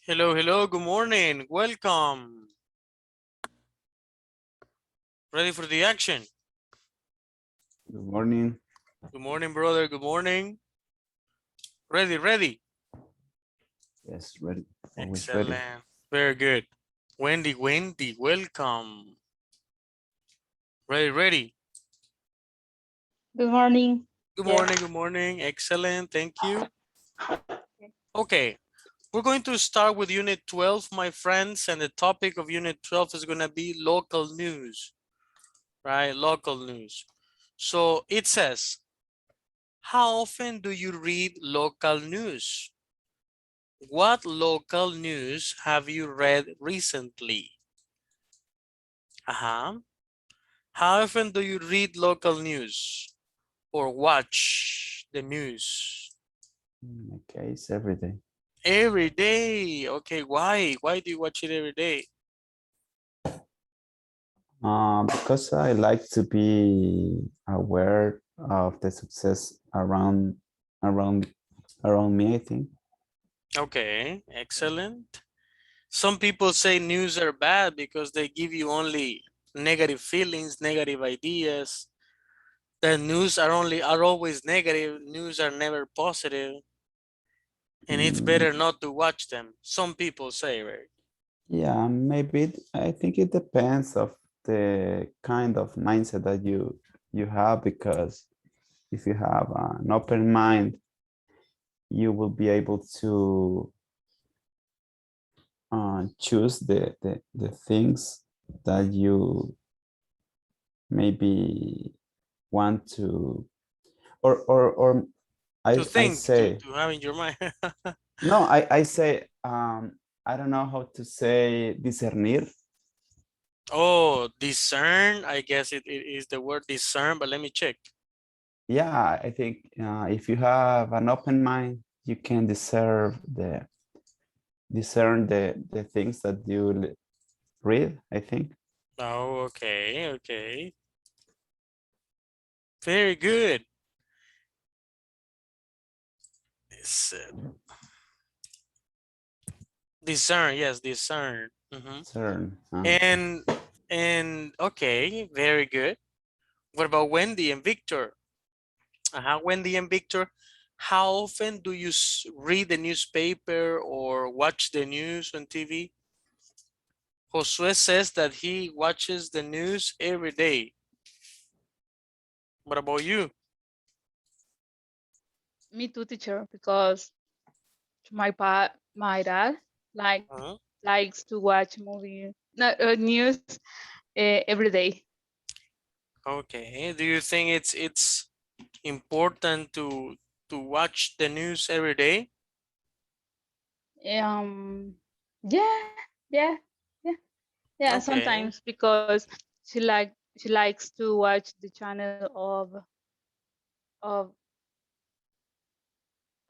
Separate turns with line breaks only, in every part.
Hello, hello, good morning, welcome. Ready for the action?
Good morning.
Good morning, brother, good morning. Ready, ready.
Yes, ready. Always ready.
Excellent, very good. Wendy, Wendy, welcome. Ready, ready.
Good morning. Yes.
Good morning, excellent, thank you. Okay, we're going to start with Unit 12, my friends, and the topic of Unit 12 is gonna be local news, right? Local news. So it says, how often do you read local news? What local news have you read recently? How often do you read local news or watch the news?
In my case, every day.
Every day. Okay, why? Why do you watch it every day?
Because I like to be aware of the success around around me, I think.
Okay, excellent. Some people say news are bad because they give you only negative feelings, negative ideas. The news are always negative. News are never positive. And it's
Mm,
better not to watch them. Some people say, right?
yeah, maybe I think it depends of the kind of mindset that you have, because if you have an open mind, you will be able to choose the things that you maybe want to, or
To
I
think,
say
to have in your mind.
no, I say I don't know how to say discernir.
Oh, discern. I guess it is the word discern, but let me check.
Yeah, I think if you have an open mind, you can discern the things that you read, I think.
Oh, okay, okay. Very good. Discern, yes, discern.
Discern.
And okay, very good. What about Wendy and Victor? Wendy and Victor, how often do you read the newspaper or watch the news on TV? Josue says that he watches the news every day. What about you?
Me too, teacher, because my dad like
Uh-huh.
likes to watch news every day.
Okay. Do you think it's important to watch the news every day?
Um, yeah, yeah, yeah, yeah.
Okay.
Sometimes because she likes to watch the channel of of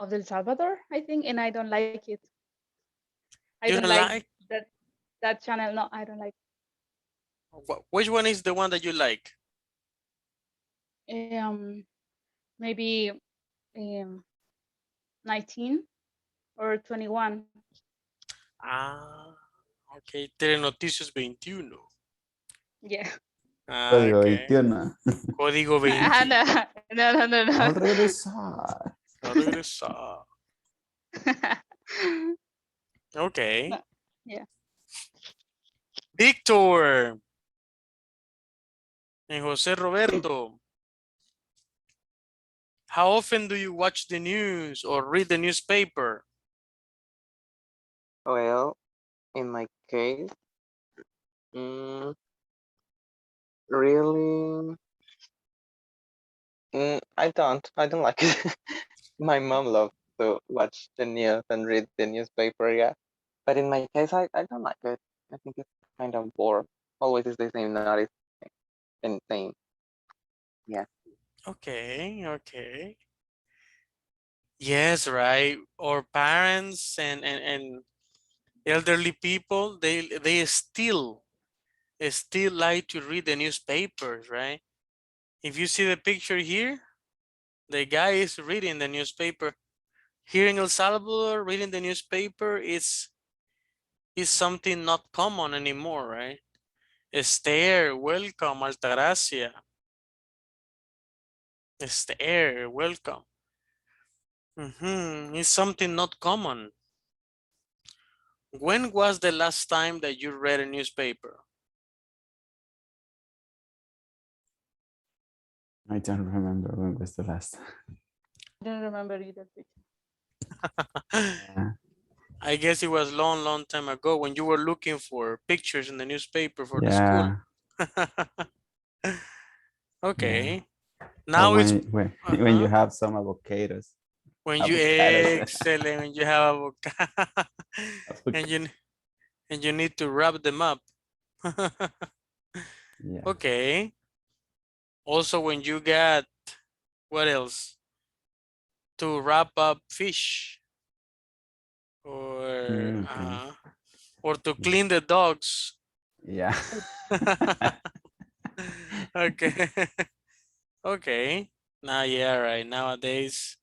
El Salvador, I think, and I don't like it. I don't
You don't
like
like
that that channel. No, I don't like.
which one is the one that you like?
Um, maybe 19 or 21.
Ah, okay. Telenoticias 21.
Yeah.
Ah,
Código
okay.
21.
Código
Ah,
20.
no.
Al regresar.
A regresar.
No.
Okay.
Yeah.
Víctor and José Roberto. How often do you watch the news or read the newspaper?
Well, in my case, mm, really, I don't like it. My mom loves to watch the news and read the newspaper, yeah. But in my case, I don't like it. I think it's kind of bored. Always is the same notice and same. Yeah.
Okay, okay. Yes, right. Our parents and elderly people, they still like to read the newspapers, right? If you see the picture here, the guy is reading the newspaper. Here in El Salvador, reading the newspaper is is something not common anymore, right? Esther, welcome. Altagracia. Esther, welcome. It's something not common. When was the last time that you read a newspaper?
I don't remember when was the last.
I don't remember either.
Yeah.
I guess it was long time ago when you were looking for pictures in the newspaper for the school.
Yeah.
Okay.
Or
Now it's
when you have some avocados.
when you
Avocados.
excellent when you have avocado and you need to wrap them up.
Yeah.
Okay. Also when you got what else? To wrap up fish or
Okay.
or to clean the dogs.
Yeah.
Okay. Okay. Now, yeah, right. Nowadays,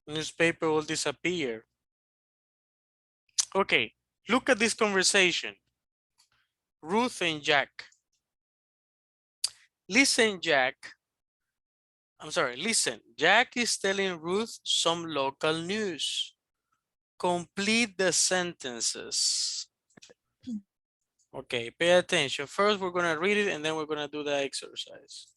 newspaper will disappear. Okay. Look at this conversation. Ruth and Jack. Listen, Jack. I'm sorry. Listen. Jack is telling Ruth some local news. Complete the sentences. Okay. Pay attention. First, we're going to read it and then we're going to do the exercise.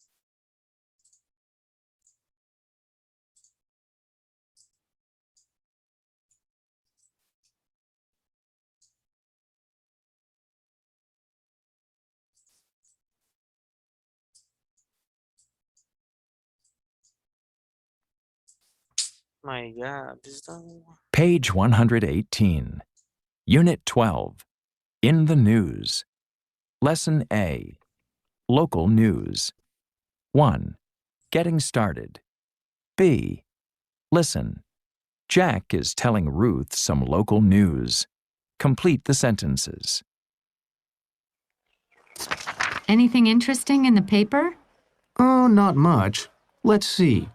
My God, this done.
Page 118, Unit 12, In the News. Lesson A, Local News. 1. Getting started. B. Listen. Jack is telling Ruth some local news. Complete the sentences.
Anything interesting in the paper?
Oh, not much. Let's see.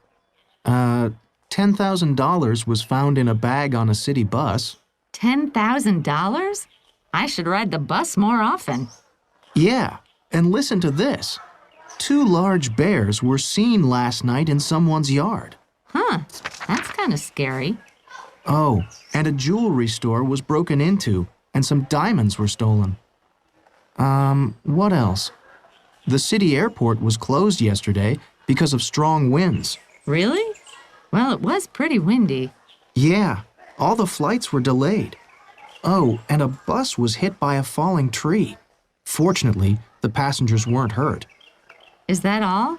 $10,000 was found in a bag on a city bus.
$10,000? I should ride the bus more often.
Yeah, and listen to this. 2 large bears were seen last night in someone's yard.
Huh, that's kind of scary.
Oh, and a jewelry store was broken into, and some diamonds were stolen. What else? The city airport was closed yesterday because of strong winds.
Really? Well, it was pretty windy.
Yeah, all the flights were delayed. Oh, and a bus was hit by a falling tree. Fortunately, the passengers weren't hurt.
Is that all?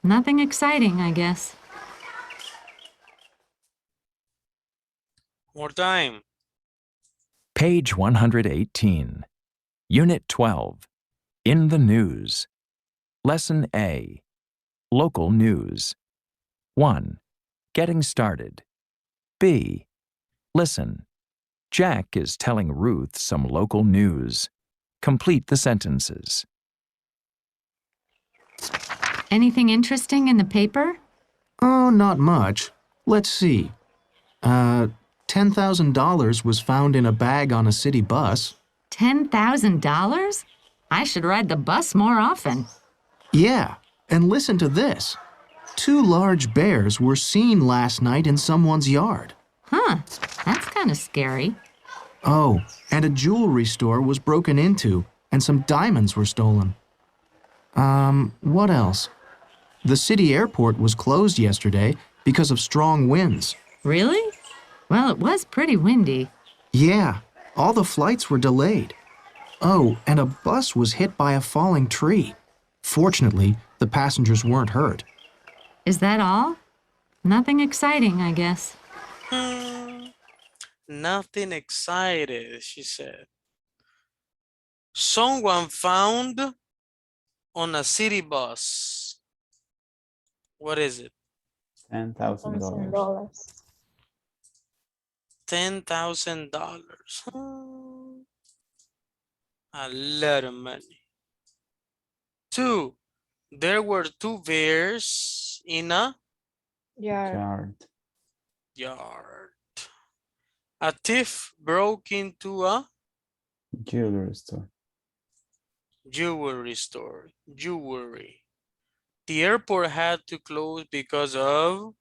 Nothing exciting, I guess.
More time.
Page 118, Unit 12, In the News. Lesson A, Local News. 1. Getting started. B. Listen. Jack is telling Ruth some local news. Complete the sentences.
Anything interesting in the paper?
Oh, not much. Let's see. $10,000 was found in a bag on a city bus.
$10,000? I should ride the bus more often.
Yeah, and listen to this. 2 large bears were seen last night in someone's yard.
Huh, that's kind of scary.
Oh, and a jewelry store was broken into, and some diamonds were stolen. What else? The city airport was closed yesterday because of strong winds.
Really? Well, it was pretty windy.
Yeah, all the flights were delayed. Oh, and a bus was hit by a falling tree. Fortunately, the passengers weren't hurt.
Is that all? Nothing exciting, I guess.
Nothing excited, she said. Someone found on a city bus. What is it?
$10,000.
$10,000. A lot of money. 2. There were 2 bears in a
Yeah.
Yard.
yard. A thief broke into a
Jewelry store.
jewelry store. Jewelry. The airport had to close because of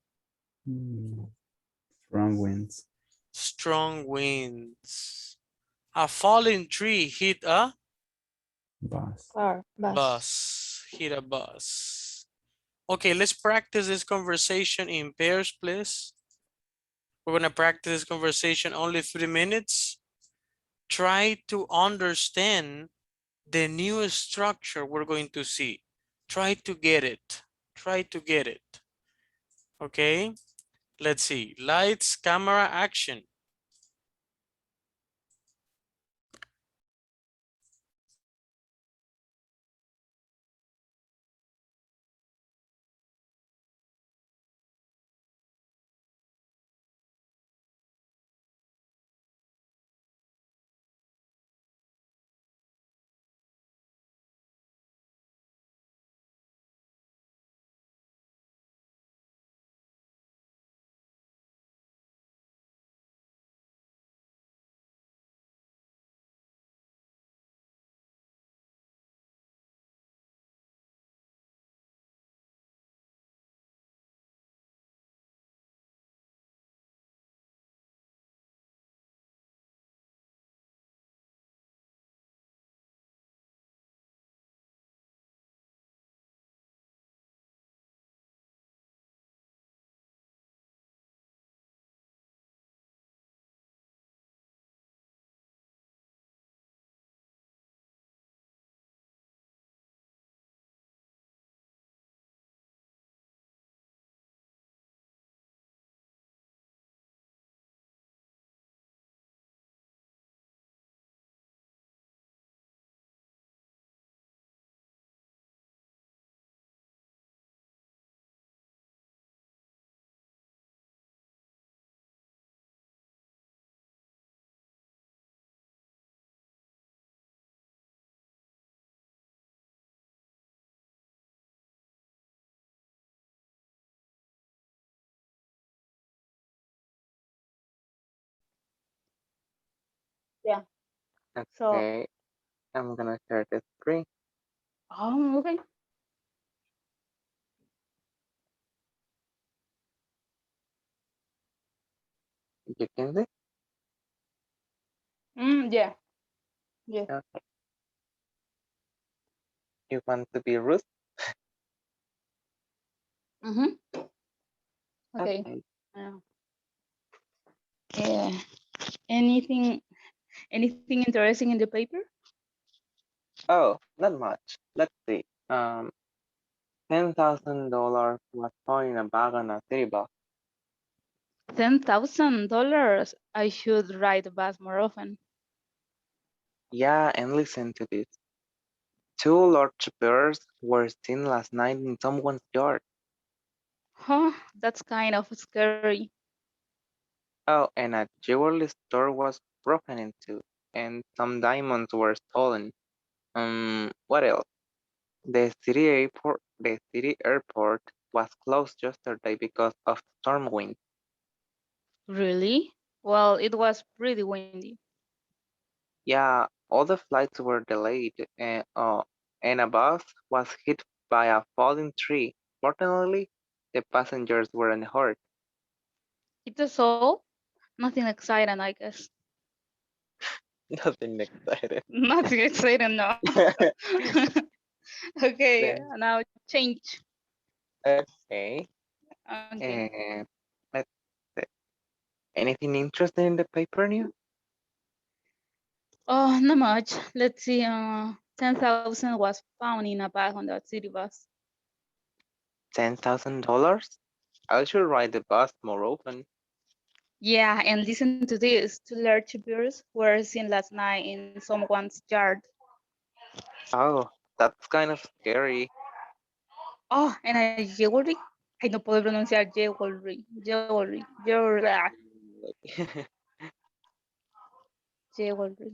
Strong winds.
strong winds. A fallen tree hit a
Bus.
bus. Hit a bus. Okay, let's practice this conversation in pairs, please. We're gonna practice this conversation only 3 minutes. Try to understand the new structure we're going to see. Try to get it. Try to get it. Okay, let's see. Lights, camera, action.
Yeah. So,
Okay, I'm gonna share the screen.
okay.
You can see.
Yeah. Yeah.
Okay. You want to be Ruth?
Mm-hmm. Okay.
Okay.
Uh, yeah. Anything interesting in the paper?
Oh, not much. Let's see. $10,000 was found in a bag on a city bus.
$10,000. I should ride the bus more often.
Yeah, and listen to this. 2 large bears were seen last night in someone's yard.
Huh? That's kind of scary.
Oh, and a jewelry store was broken into, and some diamonds were stolen. What else? The city airport was closed yesterday because of storm wind.
Really? Well, it was pretty windy.
Yeah, all the flights were delayed, and a bus was hit by a falling tree. Fortunately, the passengers weren't hurt.
It's all nothing exciting, I guess.
Nothing excited.
Nothing exciting, no. Okay,
Then,
now change.
okay,
Okay.
and let's see. Anything interesting in the paper new?
Oh, not much. Let's see. 10,000 was found in a bag on that city bus.
$10,000? I should ride the bus more often.
Yeah, and listen to this. 2 large bears were seen last night in someone's yard.
Oh, that's kind of scary.
Oh, and a jewelry. I no puedo pronunciar jewelry. Jewelry. Jewelry.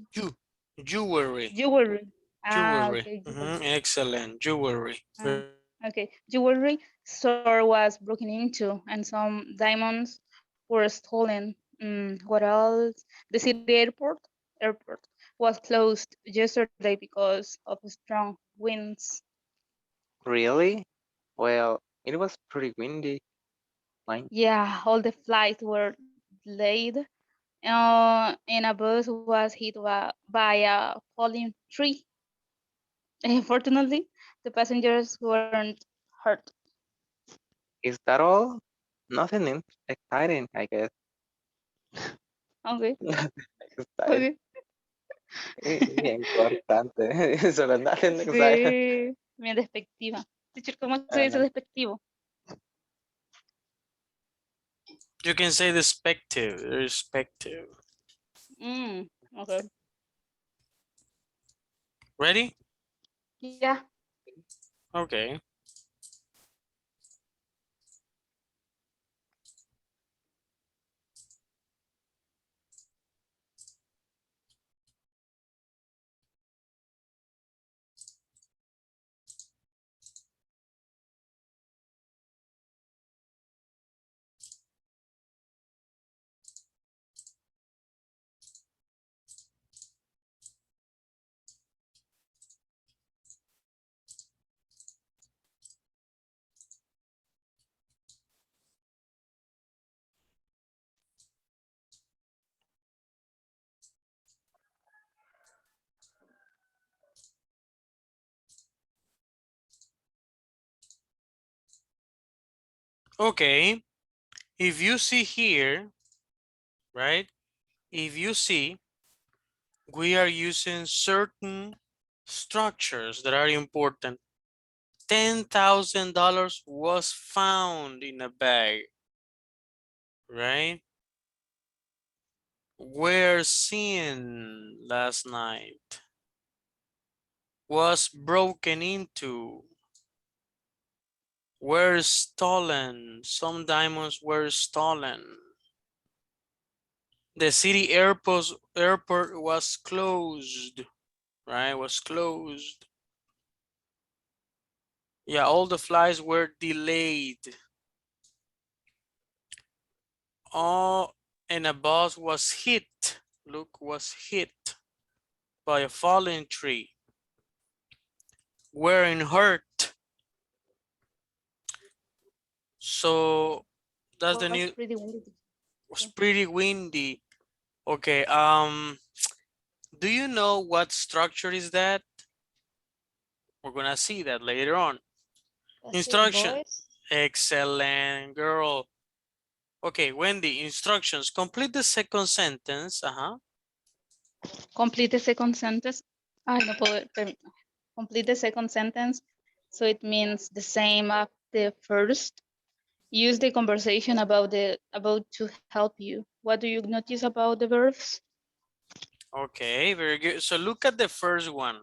Jewelry.
Jewelry. Ah,
Jewelry.
okay. Jewelry.
Excellent. Jewelry.
Ah, okay. Jewelry store was broken into and some diamonds were stolen. What else? The city airport was closed yesterday because of strong winds.
Really? Well, it was pretty windy. Mine.
Yeah, all the flights were delayed. And a bus was hit by a falling tree. Fortunately, the passengers weren't hurt.
Is that all? Nothing exciting, I guess.
Okay,
Nothing exciting.
okay.
Importante. Solo nothing exciting.
Sí, bien despectiva. Teacher, ¿cómo se dice
Uh,
despectivo?
You can say despective, respective.
Okay.
Ready?
Yeah.
Okay. Okay. If you see here, right? If you see, we are using certain structures that are important. $10,000 was found in a bag, right? Were seen last night. Was broken into. Were stolen. Some diamonds were stolen. The city airport was closed, right? Was closed. Yeah, all the flights were delayed. Oh, and a bus was hit. Look, was hit by a falling tree. Weren't hurt. So that's the
Was
new.
pretty windy.
Was pretty windy. Okay. Do you know what structure is that? We're gonna see that later on. Instruction. Excellent, girl. Okay, Wendy, instructions. Complete the second sentence.
Complete the second sentence. Ay, no puedo. Complete the second sentence. So it means the same as the first. Use the conversation about to help you. What do you notice about the verbs?
Okay, very good. So look at the first one.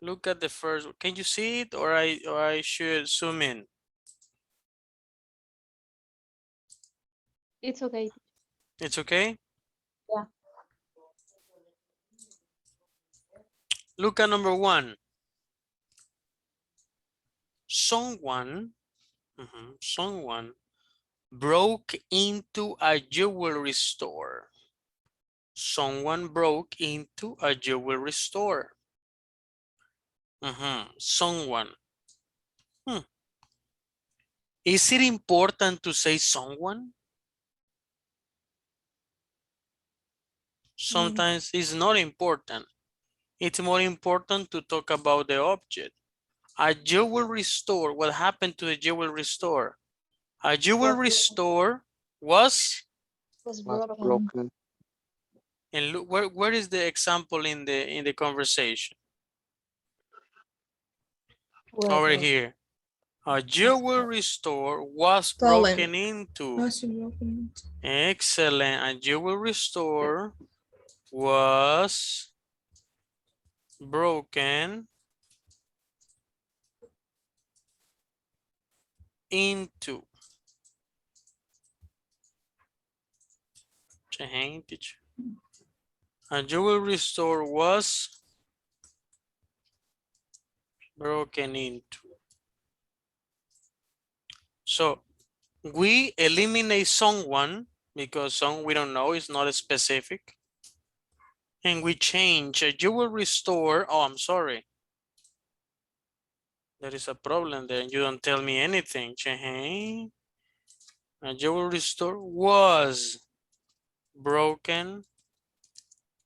Look at the first. Can you see it, or I should zoom in?
It's okay.
It's okay.
Yeah.
Look at number one. Someone broke into a jewelry store. Someone broke into a jewelry store. Someone. Is it important to say someone? Sometimes it's not important. It's more important to talk about the object. A jewelry store. What happened to the jewelry store? A jewelry store was
broken.
and look where is the example in the conversation? Over here. A jewelry store was broken into. Excellent. A jewelry store was broken into. A jewelry store was broken into. So We eliminate someone because some we don't know is not specific. And we change a jewelry store. Oh, I'm sorry. There is a problem there. You don't tell me anything. Change. A jewelry store was broken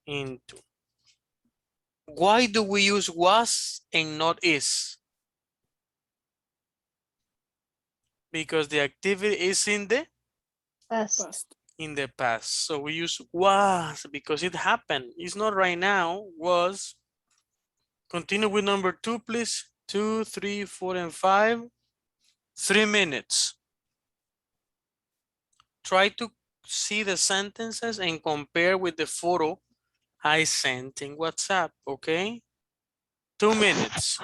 into. Why do we use was and not is? Because the activity is in the
Past.
past. So we use was because it happened. It's not right now, was. Continue with number 2, please. 2, 3, 4, and 5. 3 minutes. Try to see the sentences and compare with the photo I sent in WhatsApp, okay? 2 minutes.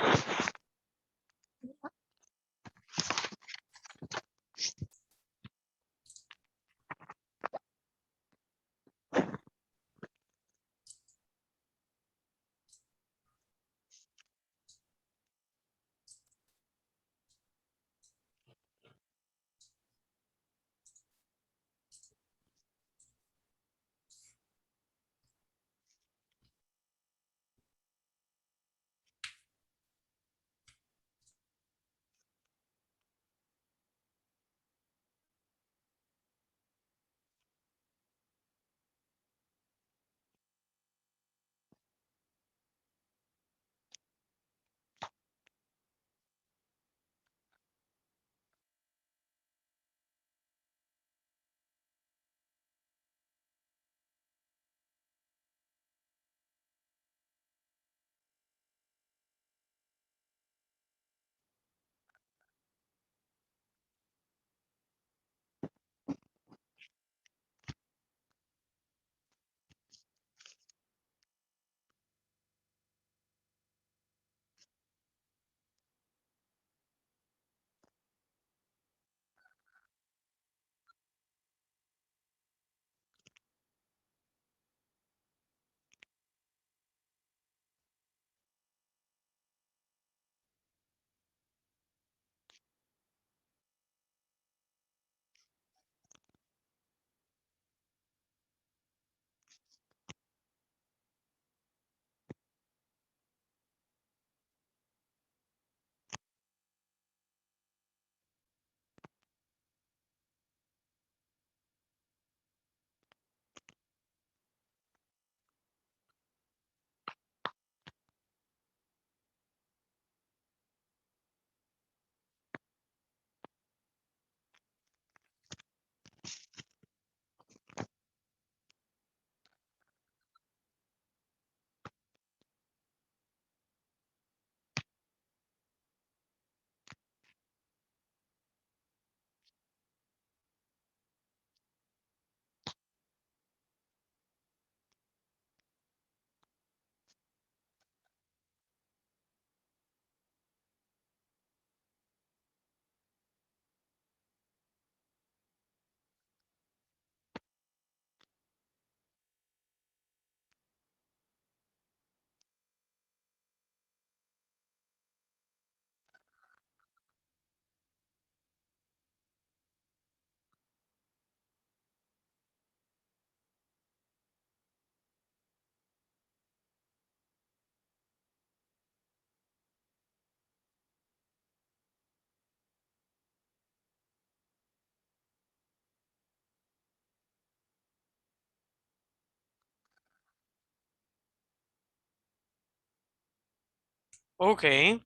Okay.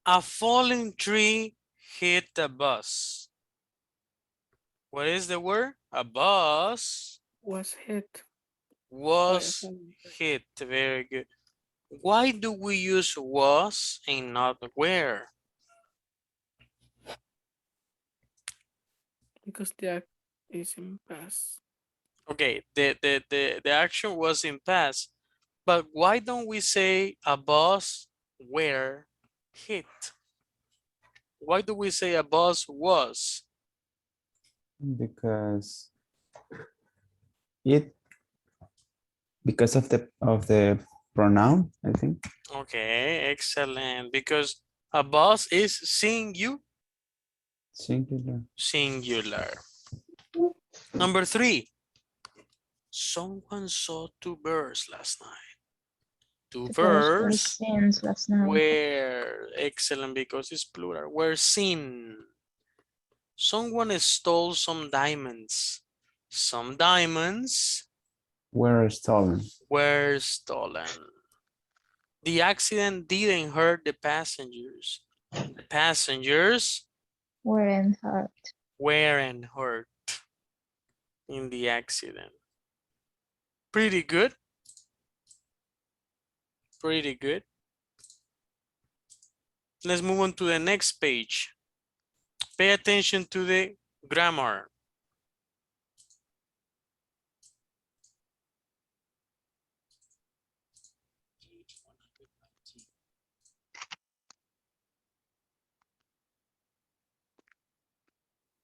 A falling tree hit the bus. What is the word? A bus
Was hit.
was
falling.
hit. Very good. Why do we use was and not where?
Because the act is in past.
Okay, the action was in past, but why don't we say a bus were hit? Why do we say a bus was?
Because it because of the pronoun, I think.
Okay, excellent. Because a bus is seeing you.
Singular.
Singular. Number 3. Someone saw 2 bears last night. 2
The birds were
bears
seen last night.
were, excellent because it's plural, were seen. Someone stole some diamonds. Some diamonds
Were stolen.
were stolen. The accident didn't hurt the passengers. The passengers
Weren't hurt.
weren't hurt in the accident. Pretty good. Pretty good. Let's move on to the next page. Pay attention to the grammar.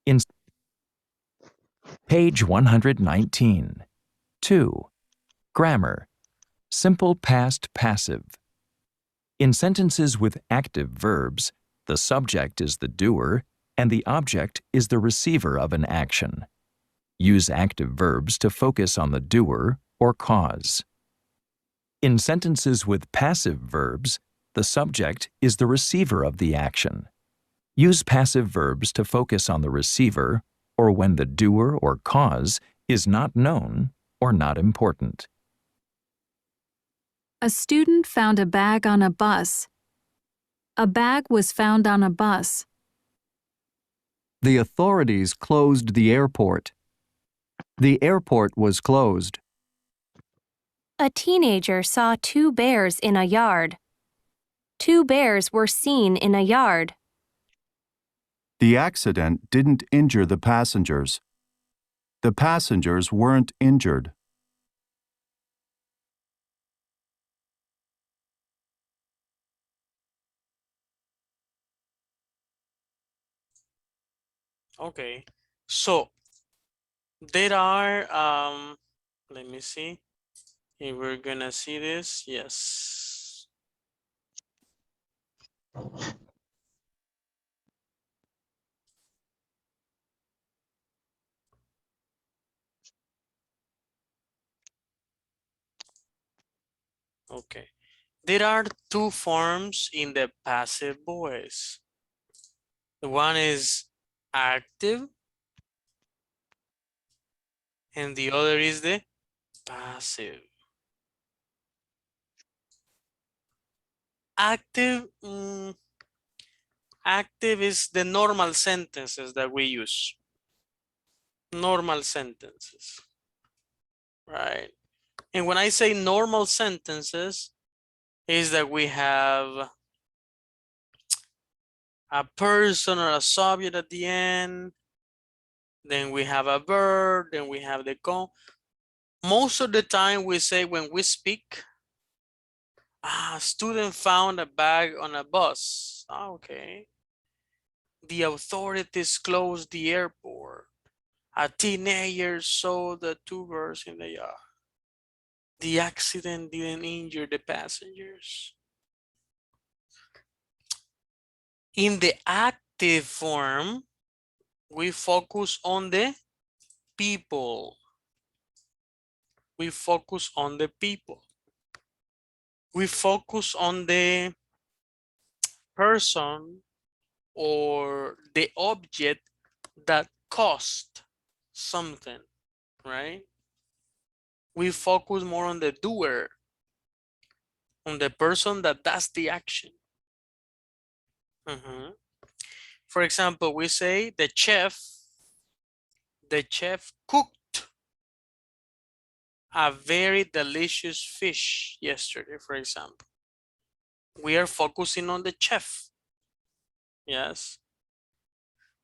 In page 119. 2. Grammar. Simple past passive. In sentences with active verbs, the subject is the doer and the object is the receiver of an action. Use active verbs to focus on the doer or cause. In sentences with passive verbs, the subject is the receiver of the action. Use passive verbs to focus on the receiver or when the doer or cause is not known or not important.
A student found a bag on a bus. A bag was found on a bus.
The authorities closed the airport. The airport was closed.
A teenager saw 2 bears in a yard. 2 bears were seen in a yard.
The accident didn't injure the passengers. The passengers weren't injured.
Okay, so there are, let me see if we're gonna see this. Yes. Okay, there are 2 forms in the passive voice. One is active and the other is the passive. Active, active is the normal sentences that we use. Normal sentences, right? And when I say normal sentences, is that we have a person or a subject at the end, then we have a verb, then we have the most of the time we say when we speak, a student found a bag on a bus. Okay. The authorities closed the airport. A teenager saw the 2 bears in the yard. The accident didn't injure the passengers. In the active form, we focus on the people. We focus on the people. We focus on the person or the object that caused something, right? We focus more on the doer, on the person that does the action. For example, we say the chef cooked a very delicious fish yesterday, for example. We are focusing on the chef. Yes.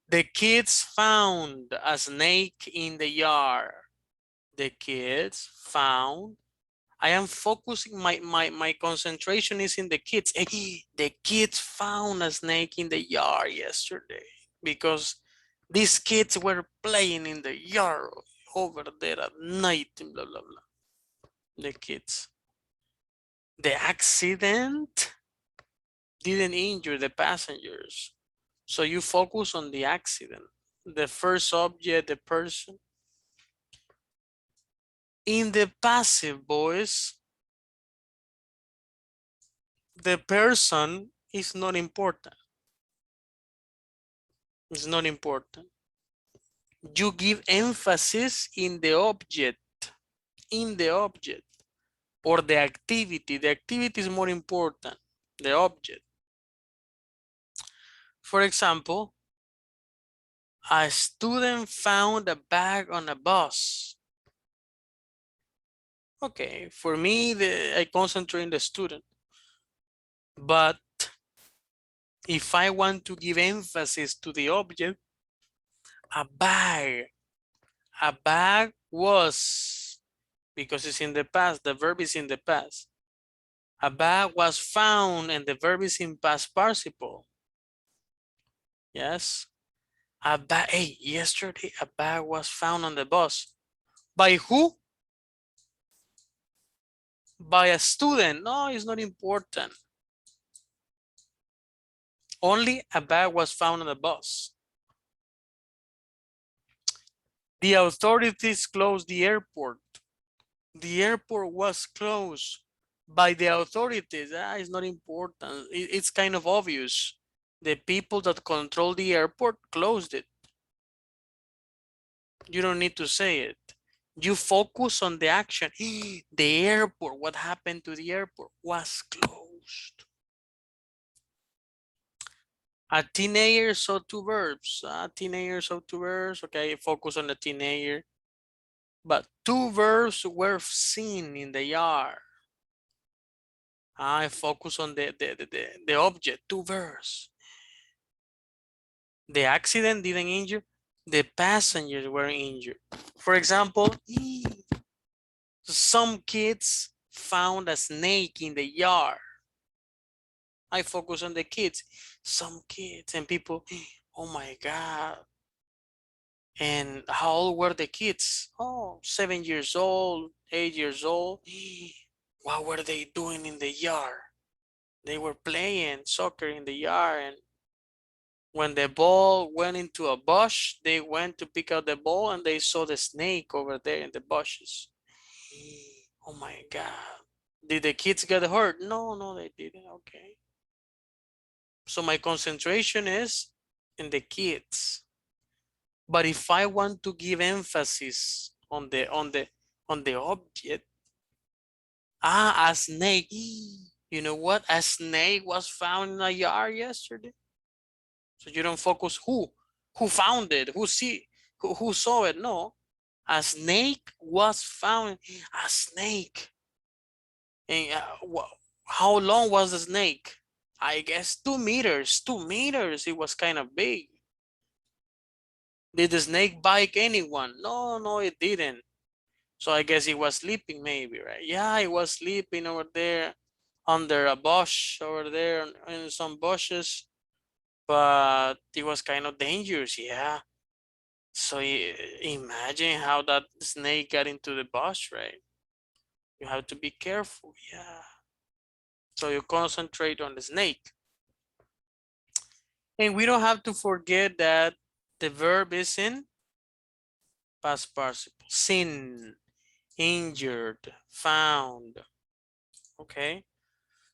The kids found a snake in the yard. The kids found. I am focusing, my concentration is in the kids. The kids found a snake in the yard yesterday because these kids were playing in the yard over there at night, blah, blah, blah. The kids. The accident didn't injure the passengers. So you focus on the accident, the first object, the person. In the passive voice, the person is not important. It's not important. You give emphasis in the object, or the activity. The activity is more important, the object. For example, a student found a bag on a bus. Okay, for me, I concentrate on the student. But if I want to give emphasis to the object, a bag was, because it's in the past, the verb is in the past. A bag was found and the verb is in past participle. Yes. A bag, hey, yesterday a bag was found on the bus. By who? By a student. No, it's not important. Only a bag was found on the bus. The authorities closed the airport. The airport was closed by the authorities. It's not important. It's kind of obvious. The people that control the airport closed it. You don't need to say it. You focus on the action. The airport, what happened to the airport? Was closed. A teenager saw two verbs. A teenager saw two verbs. Okay, focus on the teenager. But two verbs were seen in the yard. I focus on the object, two verbs. The accident didn't injure. The passengers were injured. For example, some kids found a snake in the yard. I focus on the kids. Some kids and people, oh my God. And how old were the kids? Oh, 7 years old, 8 years old. What were they doing in the yard? They were playing soccer in the yard, and when the ball went into a bush, they went to pick up the ball and they saw the snake over there in the bushes. Oh my God. Did the kids get hurt? No, they didn't. Okay. So my concentration is in the kids. But if I want to give emphasis on the object, a snake. You know what? A snake was found in a yard yesterday. So you don't focus who found it, who saw it. No, a snake was found. A snake. And how long was the snake? I guess 2 meters. 2 meters. It was kind of big. Did the snake bite anyone? No, it didn't. So I guess he was sleeping maybe, right? Yeah, he was sleeping over there under a bush over there in some bushes, but it was kind of dangerous. Yeah. So imagine how that snake got into the bush, right? You have to be careful. Yeah. So you concentrate on the snake. And we don't have to forget that the verb is in past participle. Seen, injured, found. Okay.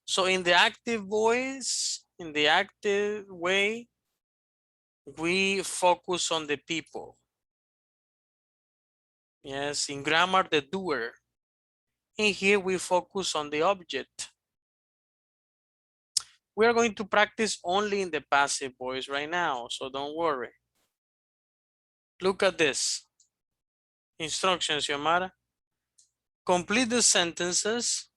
So in the active voice, in the active way, we focus on the people. Yes, in grammar, the doer. And here we focus on the object. We are going to practice only in the passive voice right now, so don't worry. Look at this. Instructions, Xiomara. Complete the sentences.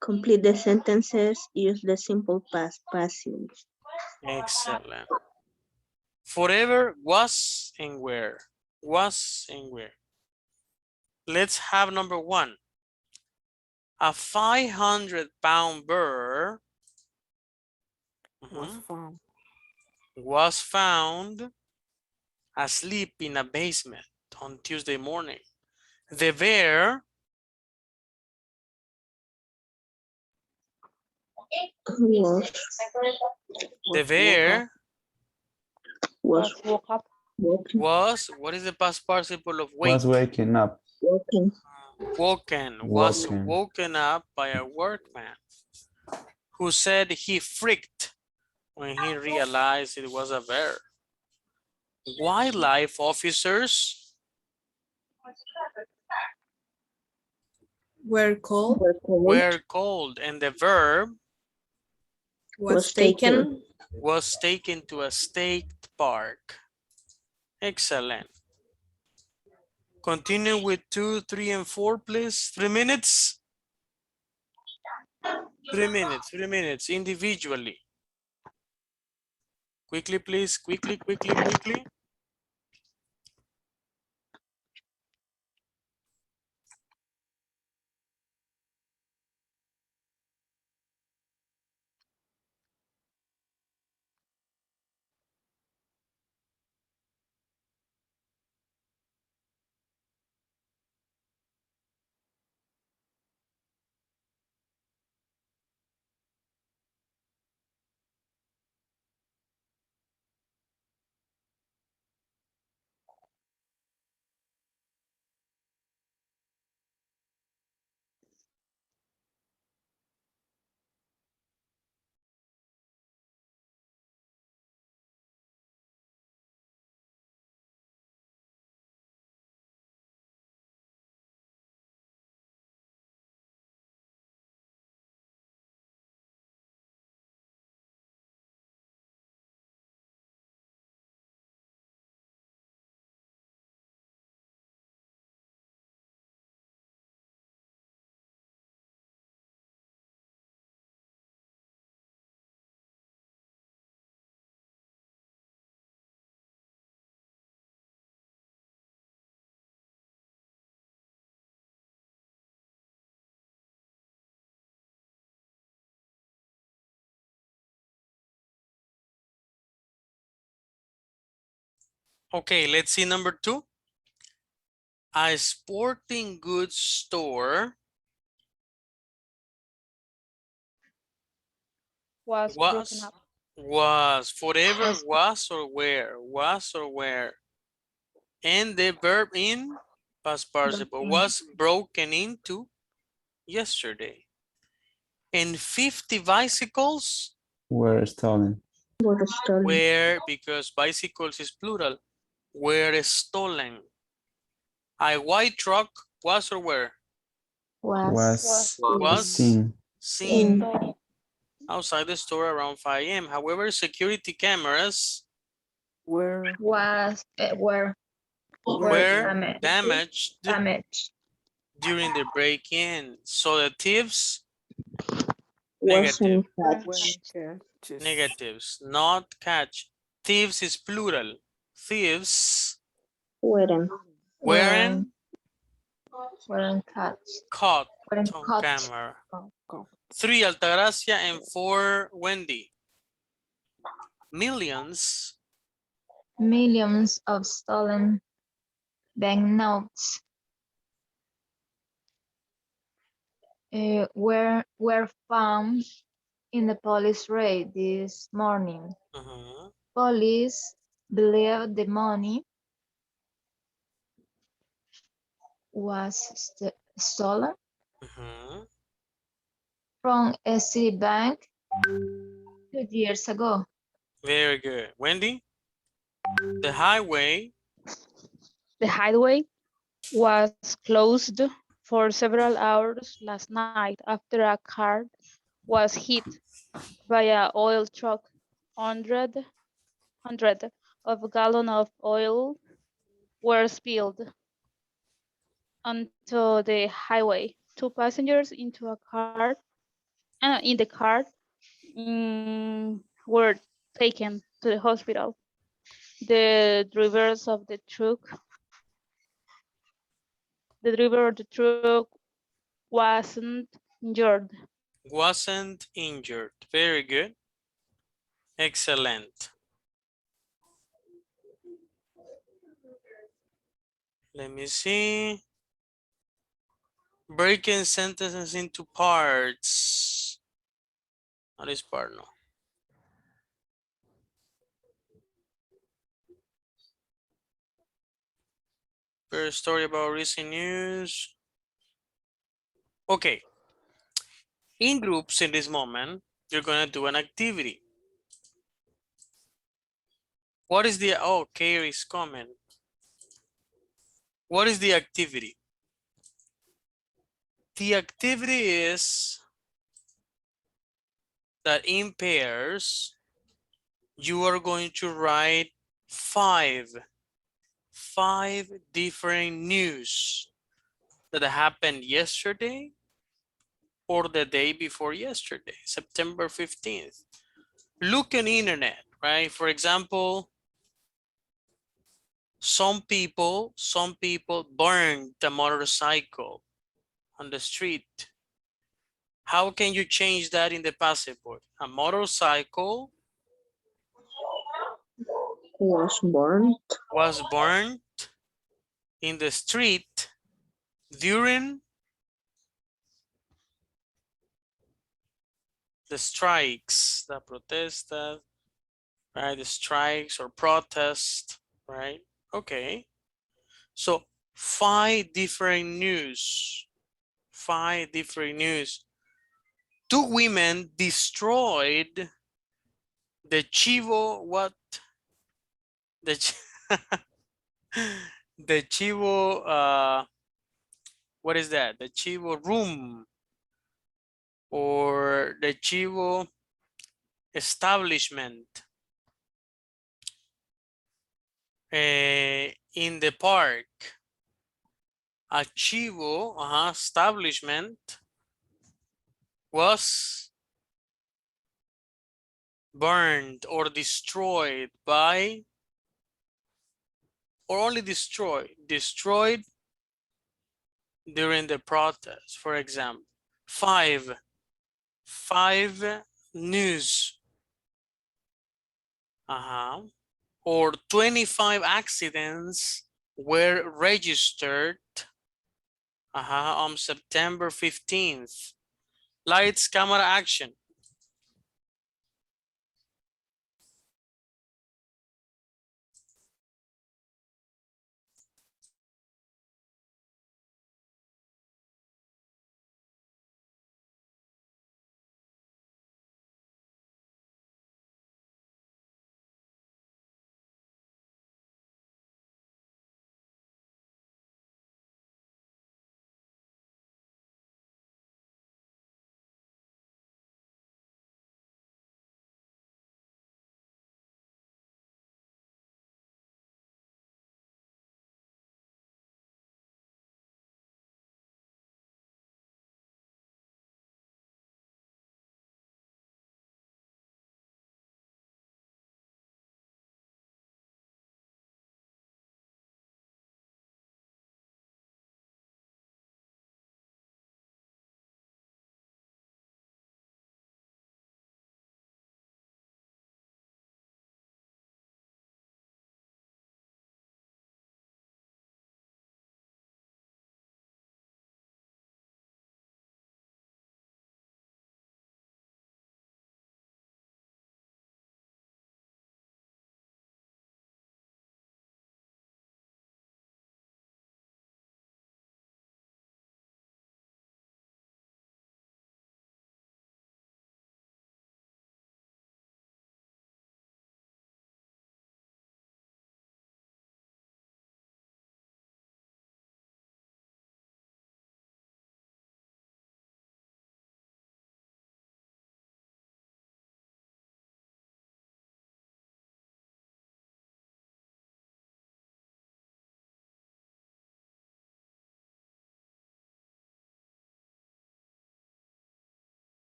Complete the sentences, use the simple past passive.
Excellent. Forever was and where. Was and where. Let's have number 1. A 500-pound bird was found asleep in a basement on Tuesday morning. The bear
Was
woke up.
walking.
What is the past participle of wake?
Was waking up.
Walking.
Was
Woken.
woken up by a workman who said he freaked when he realized it was a bear. Wildlife officers
Were called.
were called, and the verb
Was taken.
was taken to a state park. Excellent. Continue with 2, 3, and 4, please. 3 minutes. 3 minutes, 3 minutes individually. Quickly, please. Quickly, quickly, quickly. Okay, let's see number 2. A sporting goods store
Was broken up.
was forever
Was-
was or where, and the verb in past participle was broken into yesterday. And 50 bicycles
Were stolen.
Was stolen.
were, because bicycles is plural, were stolen. A white truck was or were
Was seen.
seen outside the store around 5 a.m. However, security cameras
Were
were
were damaged during the break-in. So the thieves, negative, negatives, not catch. Thieves is plural. Thieves
Weren't.
weren't caught
Weren't
on
caught.
camera. 3, Altagracia, and 4, Wendy. Millions
of stolen banknotes were found in the police raid this morning. Police believe the money was stolen from a city bank 2 years ago.
Very good. Wendy? The highway
The highway was closed for several hours last night after a car was hit by an oil truck. Hundred of gallons of oil were spilled onto the highway. 2 passengers in the car were taken to the hospital. The driver of the truck wasn't injured.
wasn't injured. Very good. Excellent. Let me see. Breaking sentences into parts. Not this part, no. First story about recent news. Okay. In groups in this moment, you're gonna do an activity. What is the, oh, Carrie's comment. What is the activity? The activity is that in pairs, you are going to write five different news that happened yesterday or the day before yesterday, September 15th. Look on the internet, right? For example, some people burned the motorcycle on the street. How can you change that in the passive voice? A motorcycle
Was
burned in the street during the strikes, the protesta, right? The strikes or protest, right? Okay. So five different news. Two women destroyed the Chivo, what? The the Chivo, what is that? The Chivo room or the Chivo establishment in the park. A Chivo establishment was burned or destroyed by, or only destroyed during the protest, for example. Five news. Or 25 accidents were registered on September 15th. Lights, camera, action.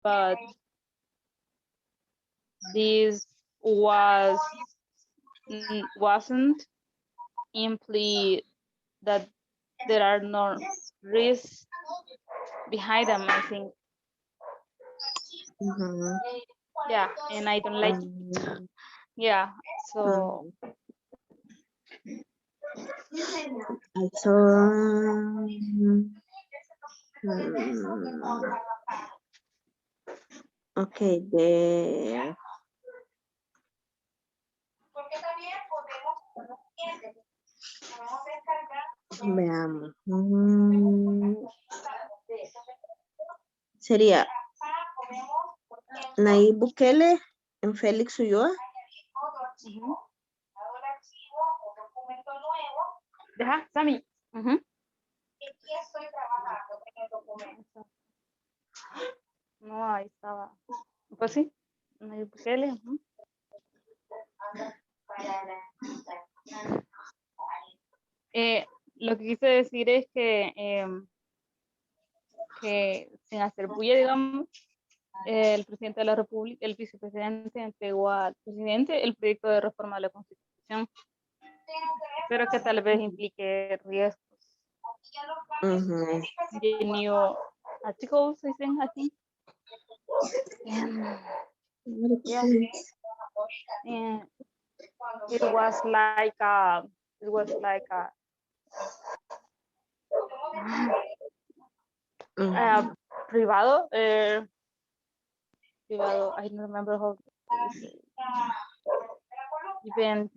but this wasn't imply that there are no risks behind them, I think.
Mhm.
Yeah, and I don't like it.
Mm,
Yeah, so
Also, okay, veamos. Sería Nayib Bukele en Félix Ulloa.
ujú. Deja, Sammy. Ujú. No, ahí estaba. Pues sí, Nayib Bukele. Ujú. Lo que quise decir es que sin hacer bulla, digamos, el presidente de la República, el vicepresidente entregó al presidente el proyecto de reforma de la Constitución, pero que tal vez implique riesgos.
Ujú.
The new articles, I think, yeah, and it was like a
Ujú.
privado, privado, I don't remember how to say it. Event,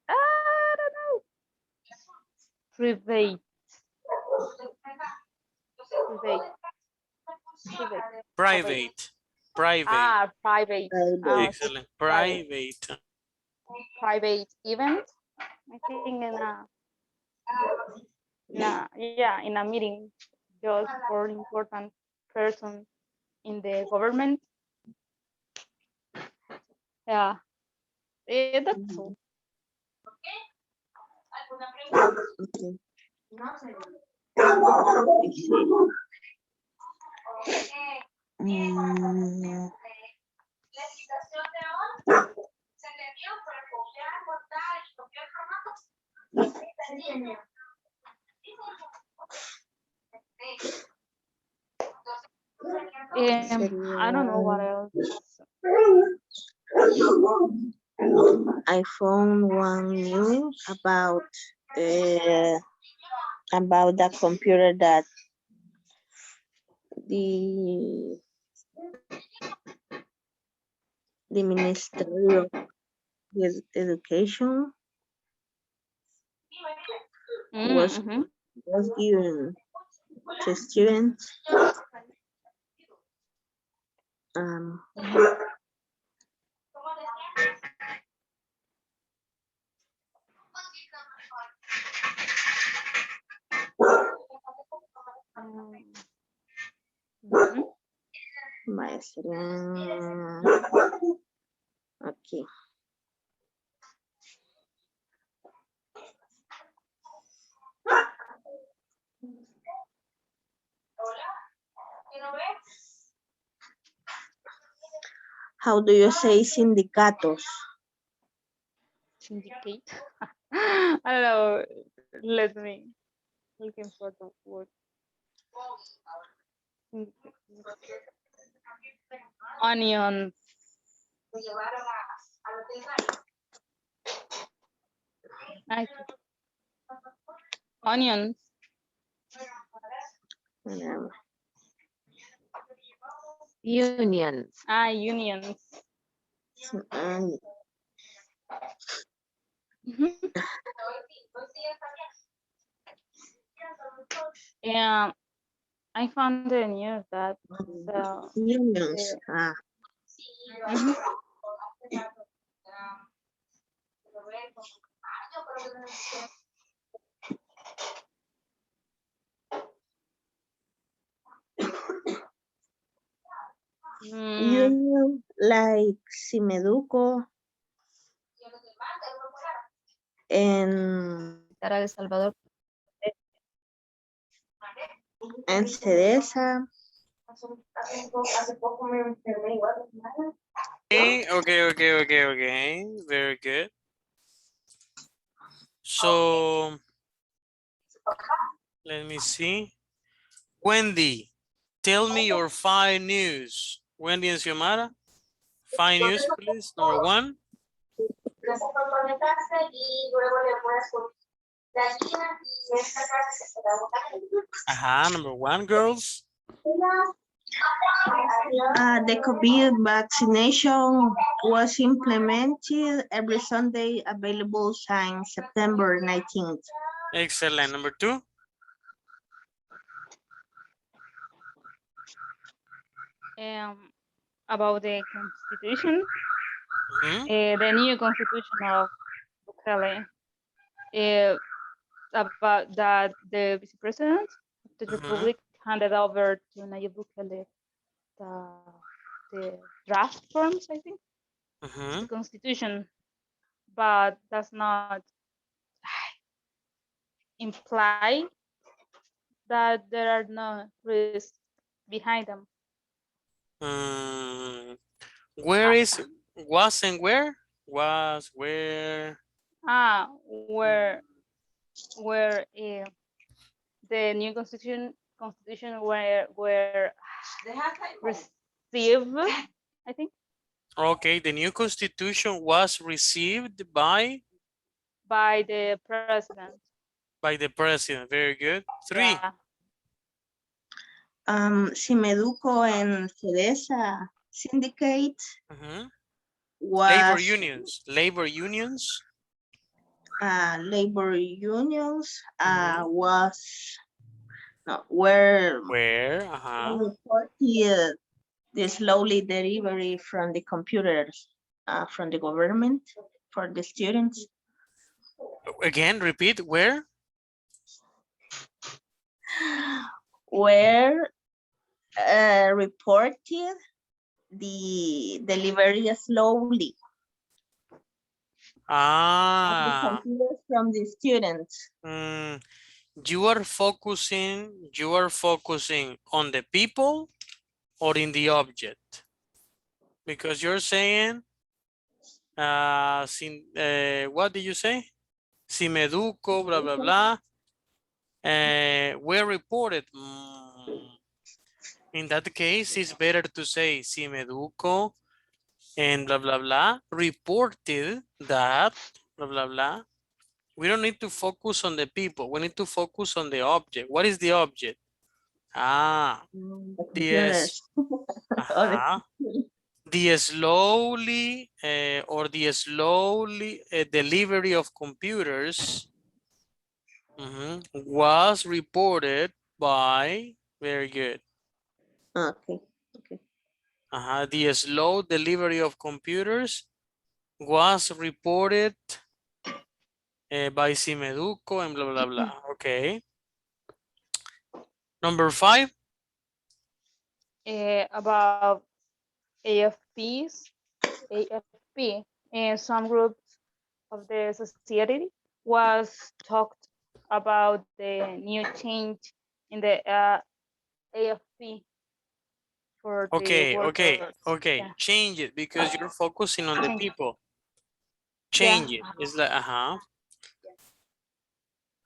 I don't know, private,
Private. Private.
private,
Private.
Excellent. Private.
private event, I think in a meeting just for important person in the government. Yeah, that's all.
Okay. Mm,
I don't know what else.
I found one news about that computer that the Ministry of Education was given to students. Maestra. Aquí. How do you say sindicatos?
Syndicate. I don't know. Let me looking for the word. Onions. Onions.
Unions.
Unions. Yeah, I found the news that
unions. Union like Simeduco en
Para El Salvador.
and CEDESA.
Okay. Very good. So let me see. Wendy, tell me your 5 news. Wendy and Xiomara, 5 news, please. Number 1.
Gracias por conectarse y luego le muestro la esquina y esta clase se da una.
Number 1, girls.
The COVID vaccination was implemented every Sunday, available since September 19th.
Excellent. Number 2.
About the constitution,
Mhm.
the new constitution of Bukele, about that the vice president of the
Mhm.
republic handed over to Nayib Bukele the draft forms, I think, the constitution, but does not imply that there are no risks behind them.
Where is was and where? Was where?
Where the new constitution were received, I think,
Okay, the new constitution was received by
the president.
Very good. 3.
Yeah.
Simeduco and CEDESA syndicate was
Labor unions.
labor unions were reported the slowly delivery from the computers from the government for the students.
Again, repeat, where?
Were reported the delivery slowly of the computers from the students.
You are focusing on the people or in the object? Because you're saying, what did you say? Simeduco, blah, blah, blah. Were reported. In that case, it's better to say Simeduco and blah, blah, blah, reported that, blah, blah, blah. We don't need to focus on the people. We need to focus on the object. What is the object?
Yes.
The slowly delivery of computers was reported by, very good.
Okay.
The slow delivery of computers was reported by Simeduco and blah, blah, blah. Okay. Number 5.
About AFP, and some groups of the society was talked about the new change in the AFP for the workers.
Okay.
Yeah.
Change it because you're focusing on the
Change it.
people. Change it. It's like,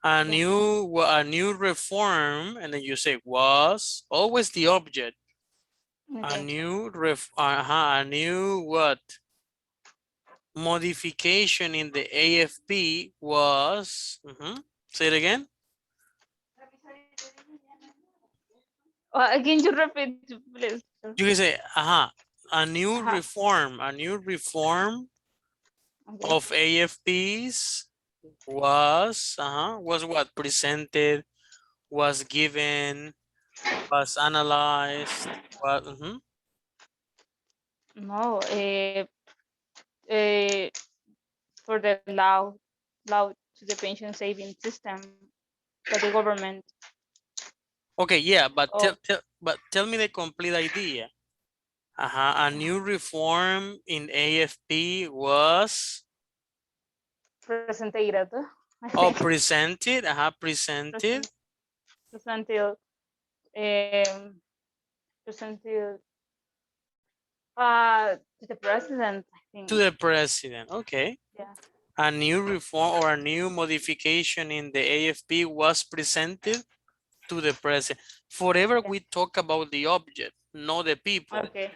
a new reform, and then you say was, always the object. A new what? Modification in the AFP was, say it again.
Can you repeat, please?
You can say, a new reform of AFPs was what? Presented, was given, was analyzed, what?
No, for the law to the pension saving system by the government.
Okay, yeah, but tell me the complete idea. A new reform in AFP was
presented.
presented. Presented.
Presented Presented to the president, I think.
To the president. Okay.
Yeah.
A new reform or a new modification in the AFP was presented to the president. Forever we talk about the object, not the people.
Okay.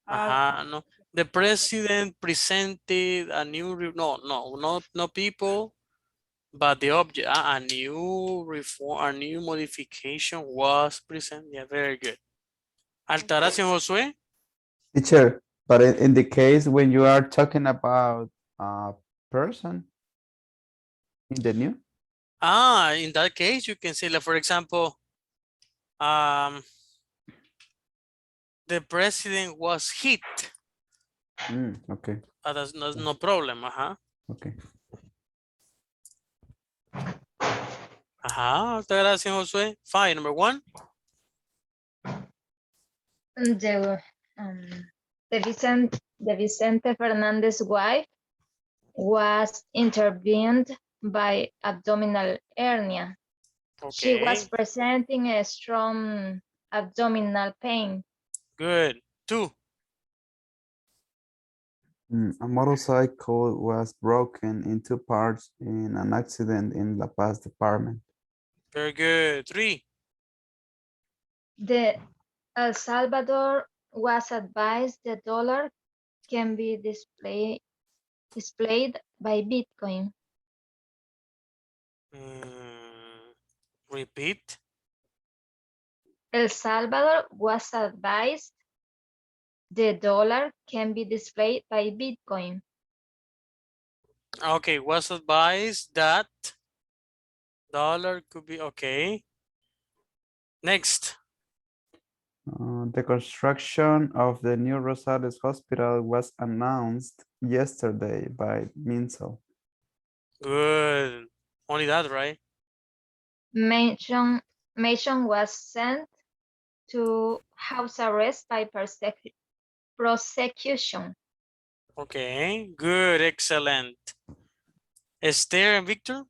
No. The president presented a new, not people, but the object, a new reform, a new modification was presented. Yeah, very good. Altagracia, Josué?
Teacher, but in the case when you are talking about a person in the new,
In that case, you can say, like, for example, the president was hit.
okay,
That's no problem.
okay.
Altagracia, Josué. Fine. Number 1.
The Vicente Fernandez wife was intervened by abdominal hernia. She was
Okay.
presenting a strong abdominal pain.
Good. 2.
A motorcycle was broken in 2 parts in an accident in La Paz department.
Very good. 3.
The El Salvador was advised the dollar can be displayed by Bitcoin.
Repeat.
El Salvador was advised the dollar can be displayed by Bitcoin.
Okay, was advised that dollar could be okay. Next.
The construction of the new Rosales Hospital was announced yesterday by Minsel.
Good. Only that, right?
Mason was sent to house arrest by prosecution.
Okay, good, excellent. Esther and Victor?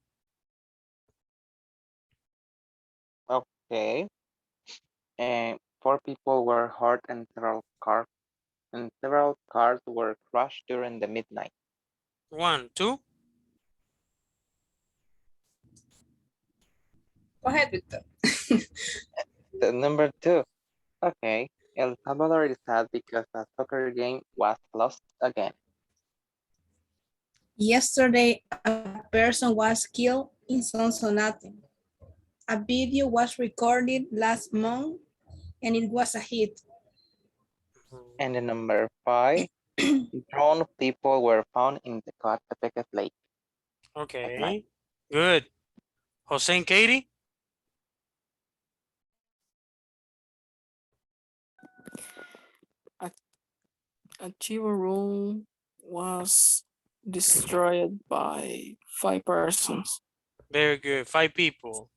Okay. And 4 people were hurt and several cars were crushed during the midnight.
1, 2.
Go ahead, Victor.
The number 2. Okay. El Salvador is sad because a soccer game was lost again.
Yesterday, a person was killed in Sonsonate. A video was recorded last month and it was a hit.
And the number 5. Drowned people were found in the Coatepec Lake.
Okay, good. Jose and Katie?
A chiva room was destroyed by 5 persons.
Very good. 5 people.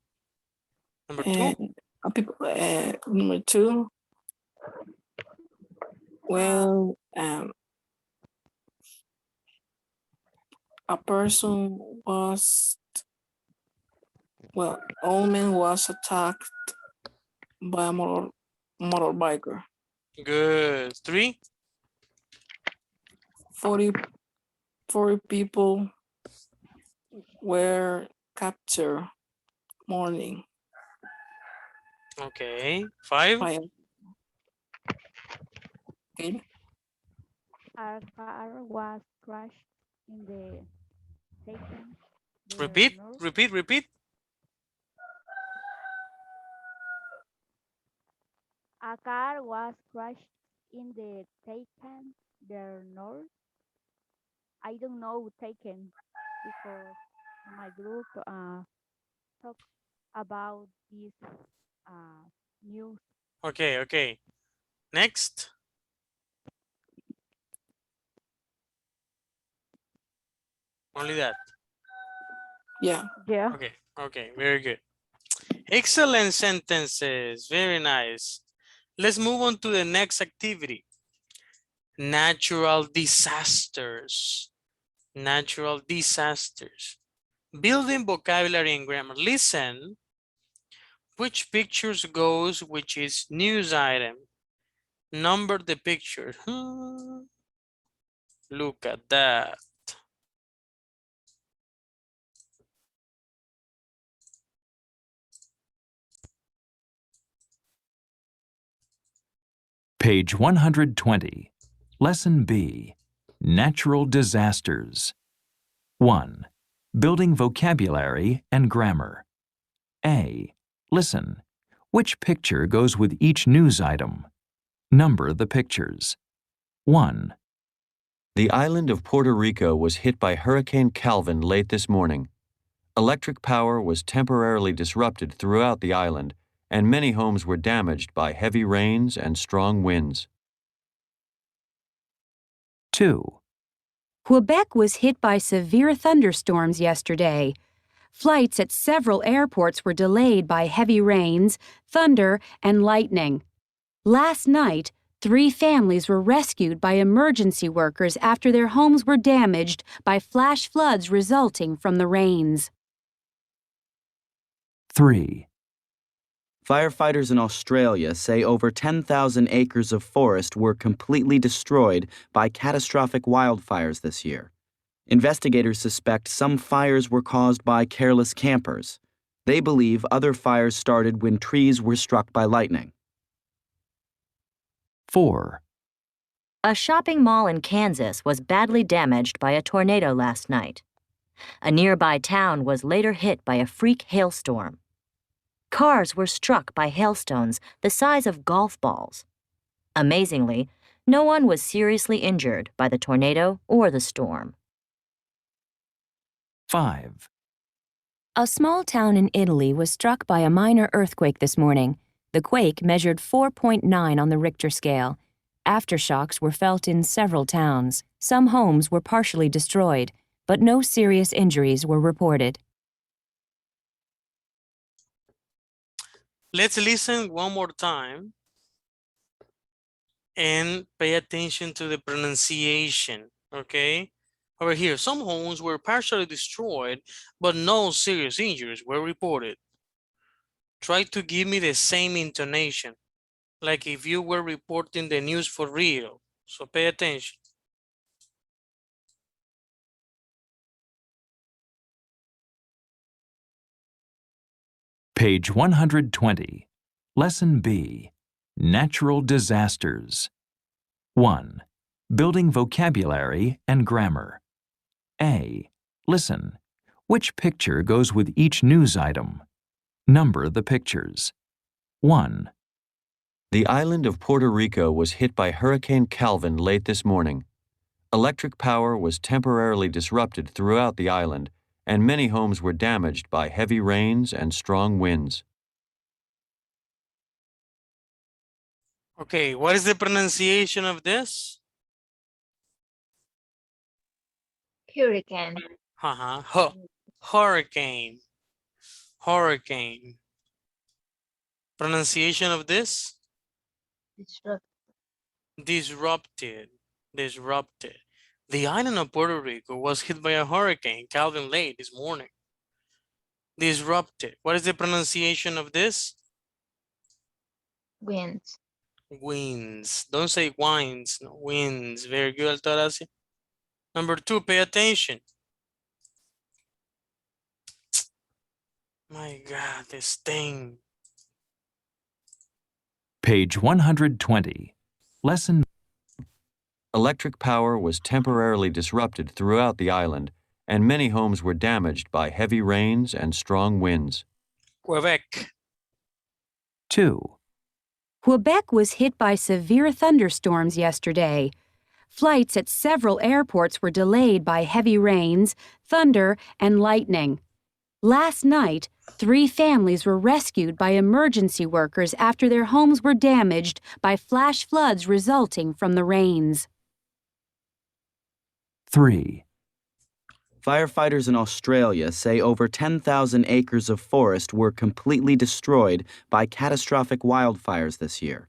Number 2.
And number 2. Well, a person was, old man was attacked by a motorbiker.
Good. 3.
40 people were captured morning.
Okay. 5.
Okay.
Our car was crashed in the Taken.
Repeat.
A car was crashed in the Taken, the north. I don't know Taken because my group talk about this news.
Okay. Next. Only that.
Yeah.
Okay, very good. Excellent sentences, very nice. Let's move on to the next activity. Natural disasters. Building vocabulary and grammar. Listen. Which pictures goes, which is news item? Number the picture. Look at that.
Page 120. Lesson B. Natural disasters. 1. Building vocabulary and grammar. A. Listen. Which picture goes with each news item? Number the pictures. 1.
The island of Puerto Rico was hit by Hurricane Calvin late this morning. Electric power was temporarily disrupted throughout the island, and many homes were damaged by heavy rains and strong winds.
2.
Quebec was hit by severe thunderstorms yesterday. Flights at several airports were delayed by heavy rains, thunder, and lightning. Last night, 3 families were rescued by emergency workers after their homes were damaged by flash floods resulting from the rains.
3.
Firefighters in Australia say over 10,000 acres of forest were completely destroyed by catastrophic wildfires this year. Investigators suspect some fires were caused by careless campers. They believe other fires started when trees were struck by lightning.
4.
A shopping mall in Kansas was badly damaged by a tornado last night. A nearby town was later hit by a freak hailstorm. Cars were struck by hailstones the size of golf balls. Amazingly, no one was seriously injured by the tornado or the storm.
5.
A small town in Italy was struck by a minor earthquake this morning. The quake measured 4.9 on the Richter scale. Aftershocks were felt in several towns. Some homes were partially destroyed, but no serious injuries were reported.
Let's listen one more time and pay attention to the pronunciation, okay? Over here, some homes were partially destroyed, but no serious injuries were reported. Try to give me the same intonation, like if you were reporting the news for real. So pay attention.
Page 120. Lesson B. Natural disasters. 1. Building vocabulary and grammar. A. Listen. Which picture goes with each news item? Number the pictures. 1.
The island of Puerto Rico was hit by Hurricane Calvin late this morning. Electric power was temporarily disrupted throughout the island, and many homes were damaged by heavy rains and strong winds.
Okay, what is the pronunciation of this?
Hurricane.
Hurricane. Hurricane. Pronunciation of this? Disrupted. Disrupted. The island of Puerto Rico was hit by a hurricane, Calvin, late this morning. Disrupted. What is the pronunciation of this?
Winds.
Winds. Don't say winds, no, winds. Very good, Altagracia. Number 2, pay attention. My God, this thing.
Page 120. Lesson.
Electric power was temporarily disrupted throughout the island, and many homes were damaged by heavy rains and strong winds.
Quebec.
2.
Quebec was hit by severe thunderstorms yesterday. Flights at several airports were delayed by heavy rains, thunder, and lightning. Last night, 3 families were rescued by emergency workers after their homes were damaged by flash floods resulting from the rains.
3.
Firefighters in Australia say over 10,000 acres of forest were completely destroyed by catastrophic wildfires this year.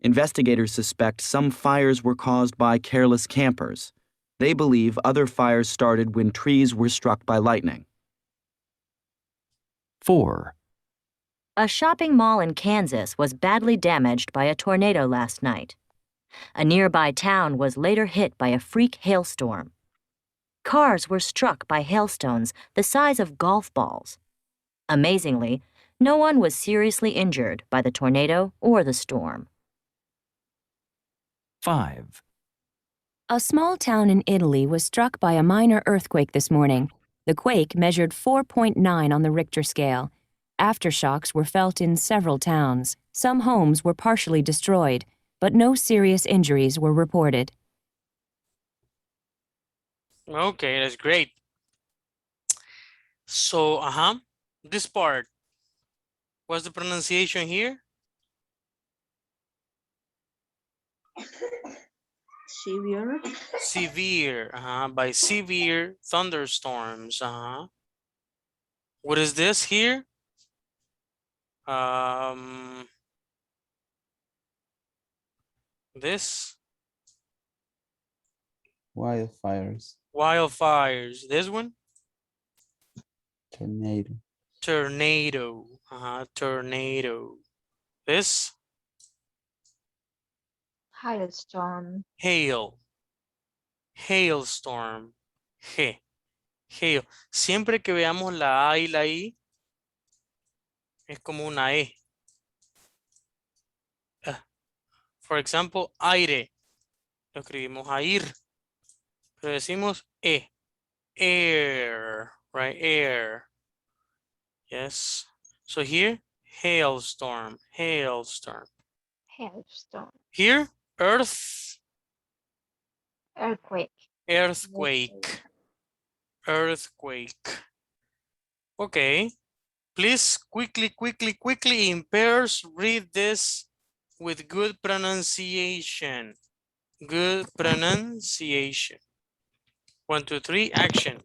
Investigators suspect some fires were caused by careless campers. They believe other fires started when trees were struck by lightning.
4.
A shopping mall in Kansas was badly damaged by a tornado last night. A nearby town was later hit by a freak hailstorm. Cars were struck by hailstones the size of golf balls. Amazingly, no one was seriously injured by the tornado or the storm.
5.
A small town in Italy was struck by a minor earthquake this morning. The quake measured 4.9 on the Richter scale. Aftershocks were felt in several towns. Some homes were partially destroyed, but no serious injuries were reported.
Okay, that's great. So, this part, what's the pronunciation here?
Severe.
Severe, by severe thunderstorms, What is this here? This
Wildfires,
wildfires. This one,
tornado,
tornado, tornado. This
Hailstorm.
hail, hailstorm. Hail. Siempre que veamos la A y la I, es como una E. For example, aire. Lo escribimos air. Pero decimos E. Air, right? Air. Yes. So here, hailstorm, hailstorm.
Hailstorm.
Here, earth,
Earthquake.
earthquake, earthquake. Okay. Please quickly in pairs read this with good pronunciation. Good pronunciation. 1, 2, 3, action.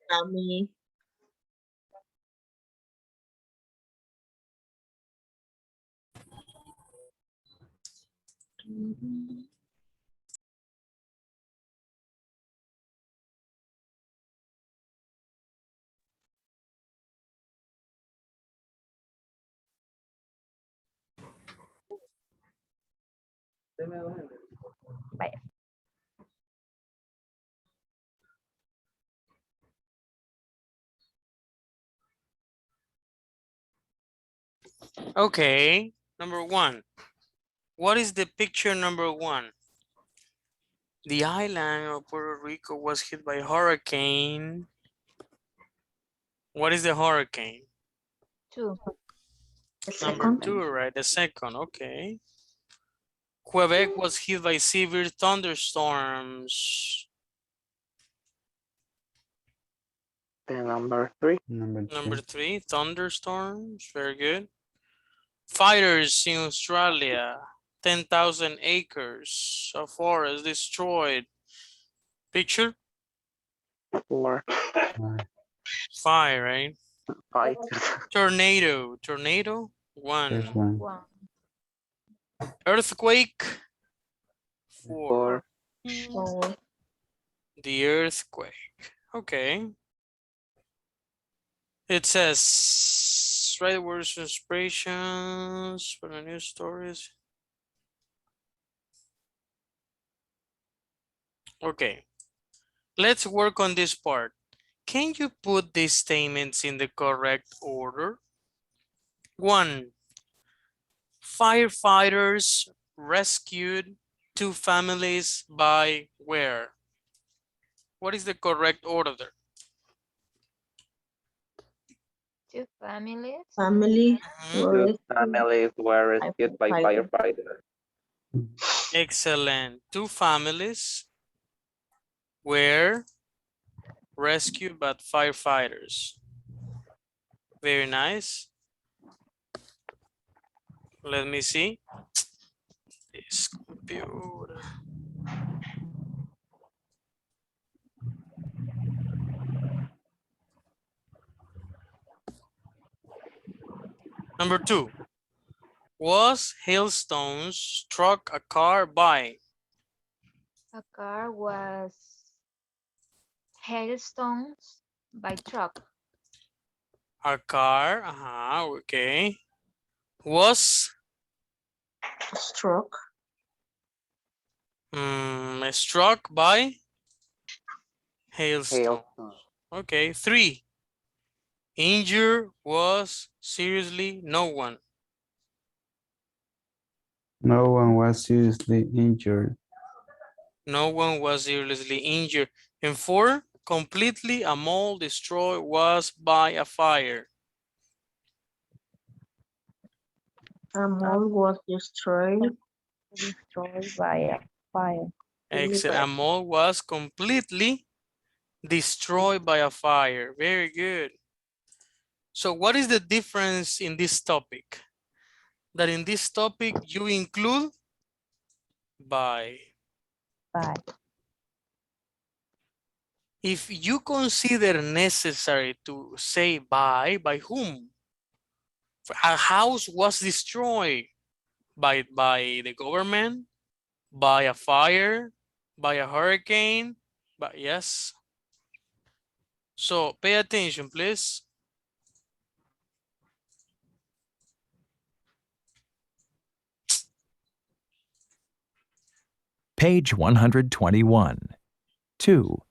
Tsunami.
Okay, number one. What is the picture number one? The island of Puerto Rico was hit by hurricane. What is the hurricane?
2.
Number 2, right? The second, okay. Quebec was hit by severe thunderstorms.
The number 3.
Number 3, thunderstorms, very good. Fires in Australia, 10,000 acres of forest destroyed. Picture?
4.
5, right?
5.
Tornado, 1. Earthquake, 4. The earthquake, okay. It says, write words of inspirations for the news stories. Okay, let's work on this part. Can you put these statements in the correct order? 1. Firefighters rescued 2 families by where? What is the correct order there?
2 families.
2 families were rescued by firefighters.
Excellent. 2 families were rescued by firefighters. Very nice. Let me see. This computer. Number 2. Was hailstones struck a car by?
A car was hailstones by truck.
A car, okay. Was
Struck.
Struck by hailstone. Okay, 3. Injured was seriously no one.
No one was seriously injured.
No one was seriously injured. And 4, completely a mall destroyed was by a fire.
A mall was destroyed by a fire.
Excellent. A mall was completely destroyed by a fire. Very good. So what is the difference in this topic? That in this topic you include by. If you consider necessary to say by whom? A house was destroyed by the government, by a fire, by a hurricane, but yes. So pay attention, please.
Page 121. 2.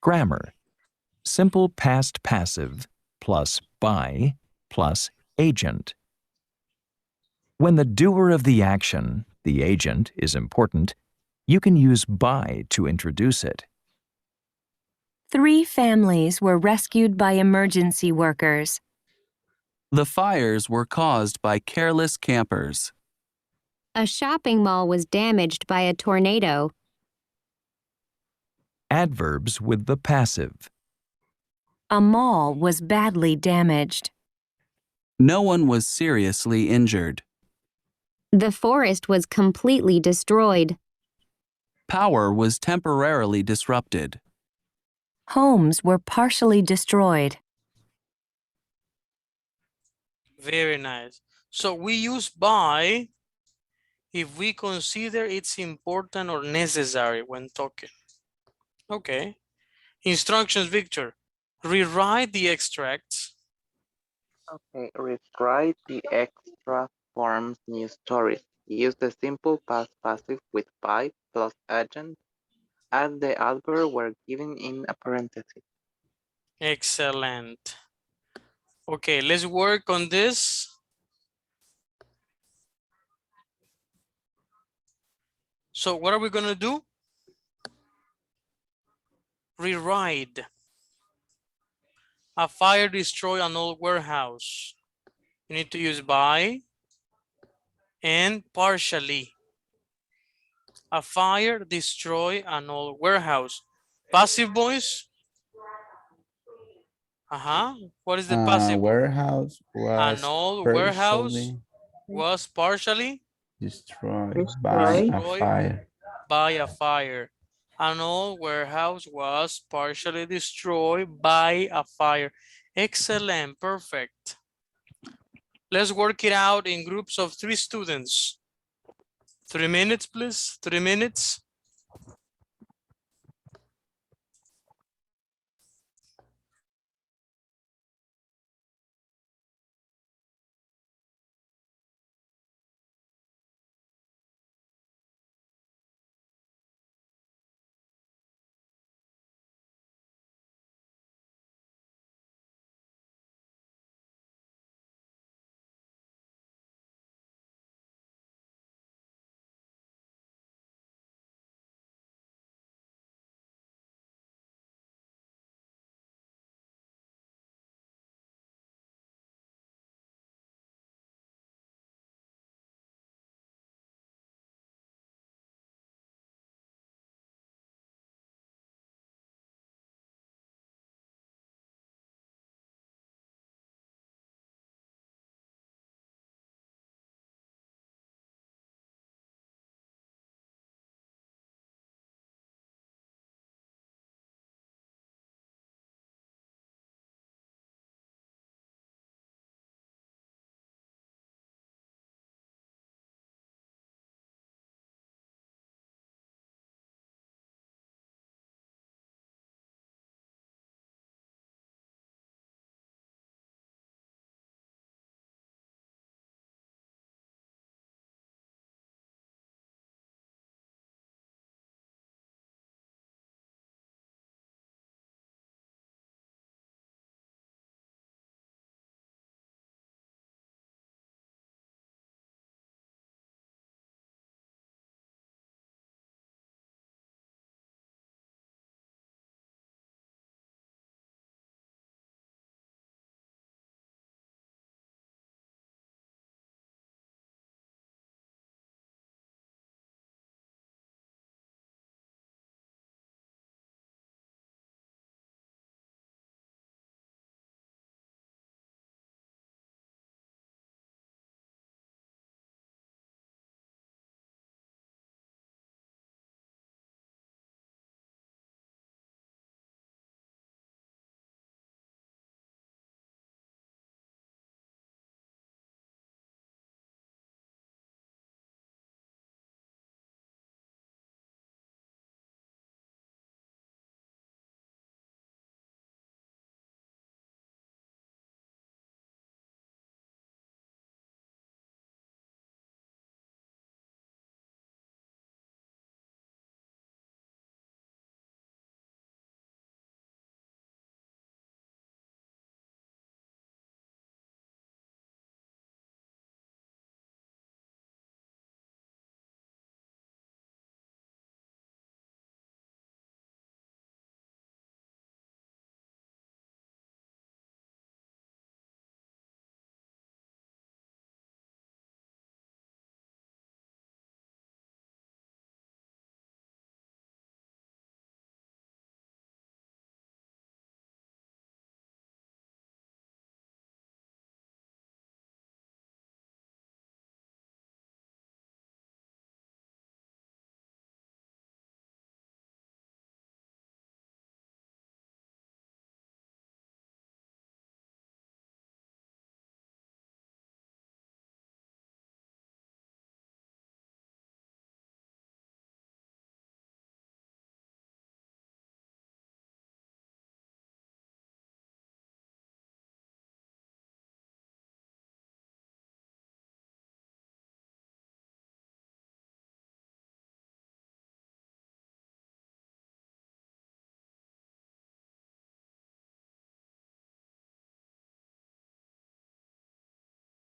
Grammar. Simple past passive plus by plus agent. When the doer of the action, the agent, is important, you can use by to introduce it.
3 families were rescued by emergency workers.
The fires were caused by careless campers.
A shopping mall was damaged by a tornado.
Adverbs with the passive.
A mall was badly damaged.
No one was seriously injured.
The forest was completely destroyed.
Power was temporarily disrupted.
Homes were partially destroyed.
Very nice. So we use by if we consider it's important or necessary when talking. Okay. Instructions, Victor. Rewrite the extracts.
Okay, rewrite the extra forms new stories. Use the simple past passive with by plus agent. Add the adverb were given in a parenthesis.
Excellent. Okay, let's work on this. So what are we gonna do? Rewrite. A fire destroyed an old warehouse. You need to use by and partially. A fire destroyed an old warehouse. Passive voice? What is the passive?
Warehouse
An
was
old warehouse
partially
was partially
destroyed by a
destroyed
fire.
by a fire. An old warehouse was partially destroyed by a fire. Excellent, perfect. Let's work it out in groups of 3 students. 3 minutes, please. 3 minutes.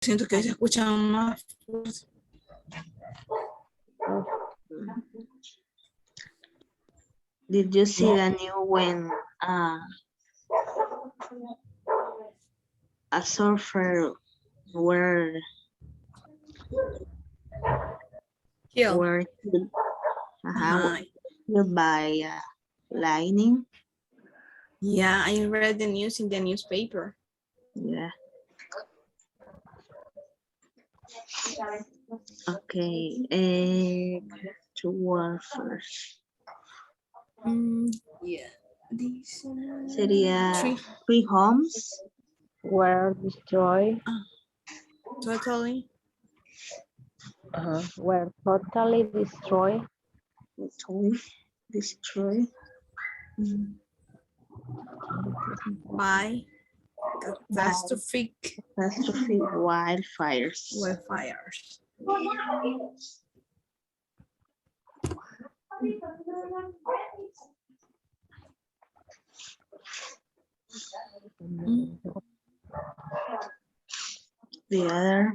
Siento que se escuchan más fuerte.
Did you see the new when a surfer were
Killed.
were killed by lightning?
Yeah, I read the news in the newspaper.
Yeah. Okay. To war first.
Yeah. These
Sería three homes
were destroyed.
Totally.
Were totally destroyed.
Totally destroyed
By catastrophic
wildfires.
wildfires.
The other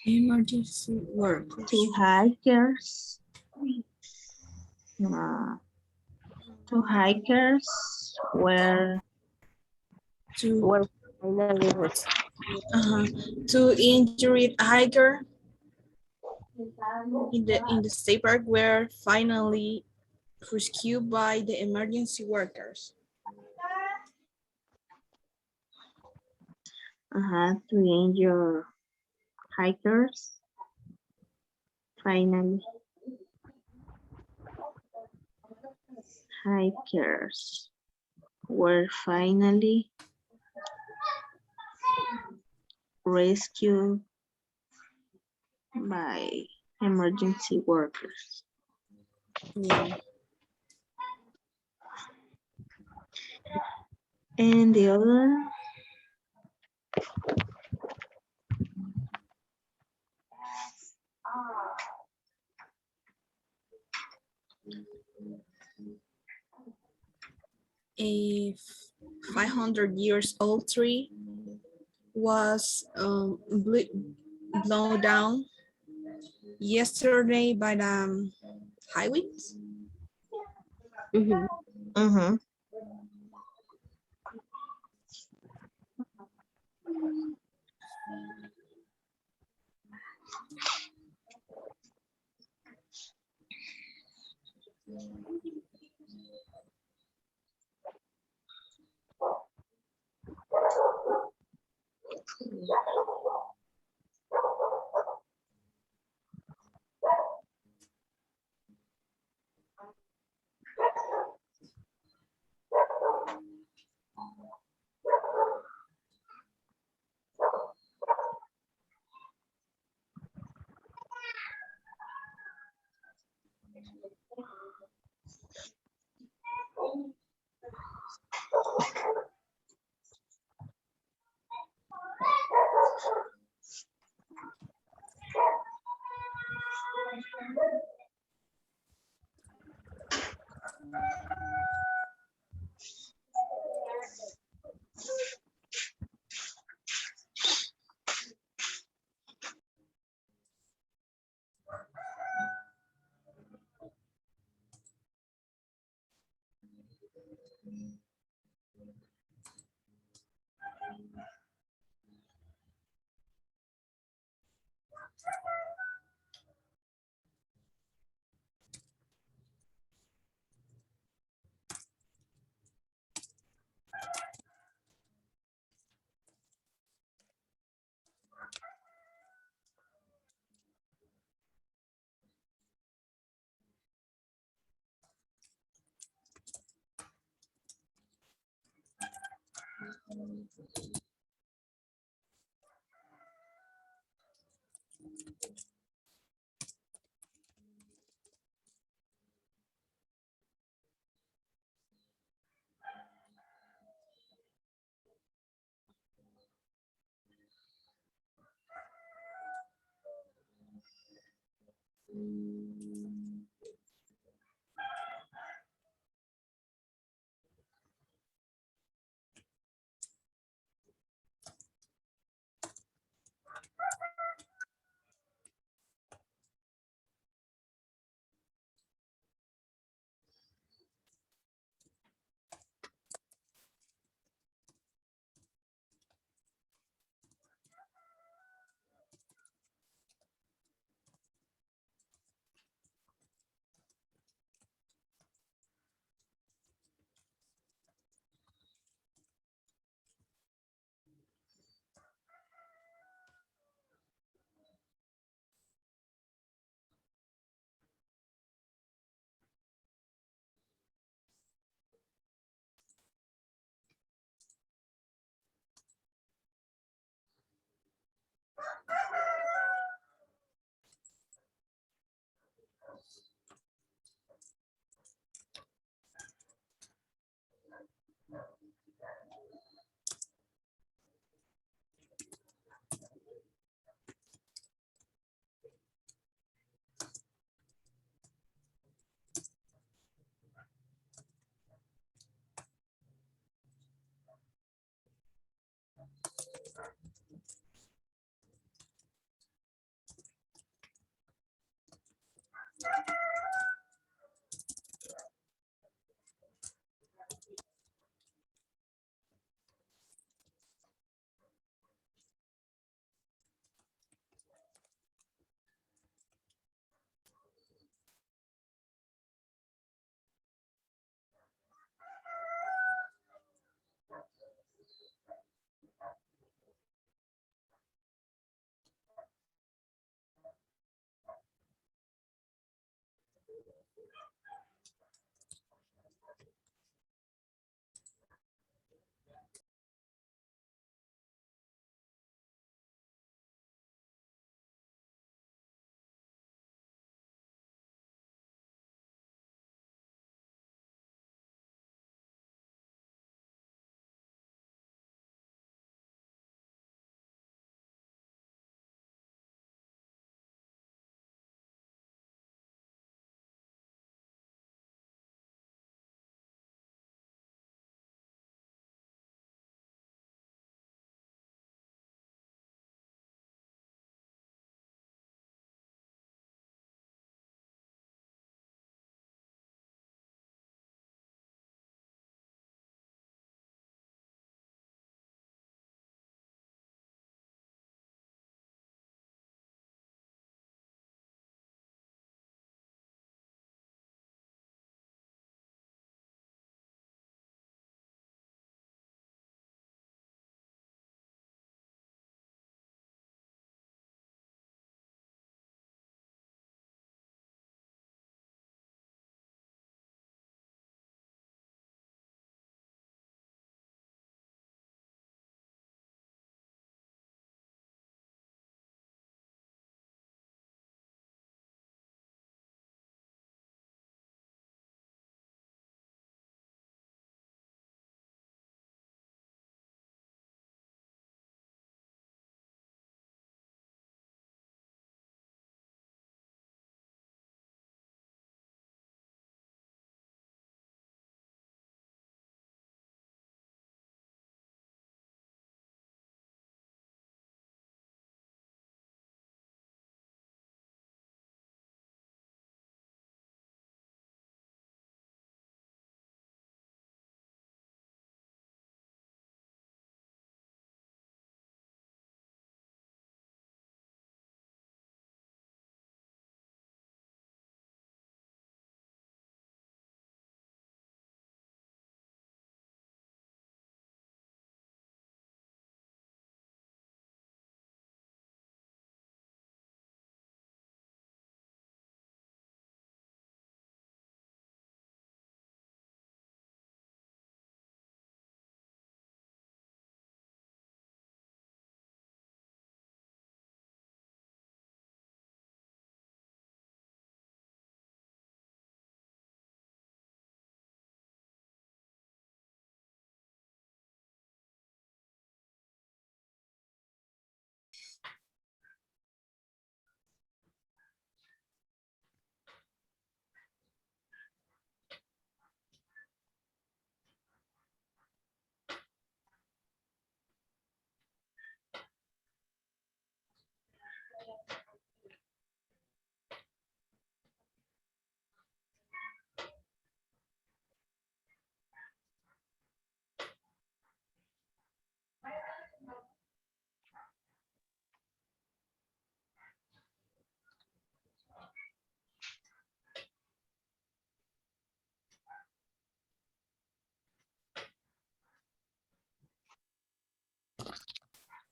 Emergency workers.
two hikers. Two hikers were
finally
Two injured hiker in the state park were finally rescued by the emergency workers.
Two injured hikers finally were finally rescued by emergency workers.
Yeah.
And the other
A 500 years old tree was blown down yesterday by the high winds.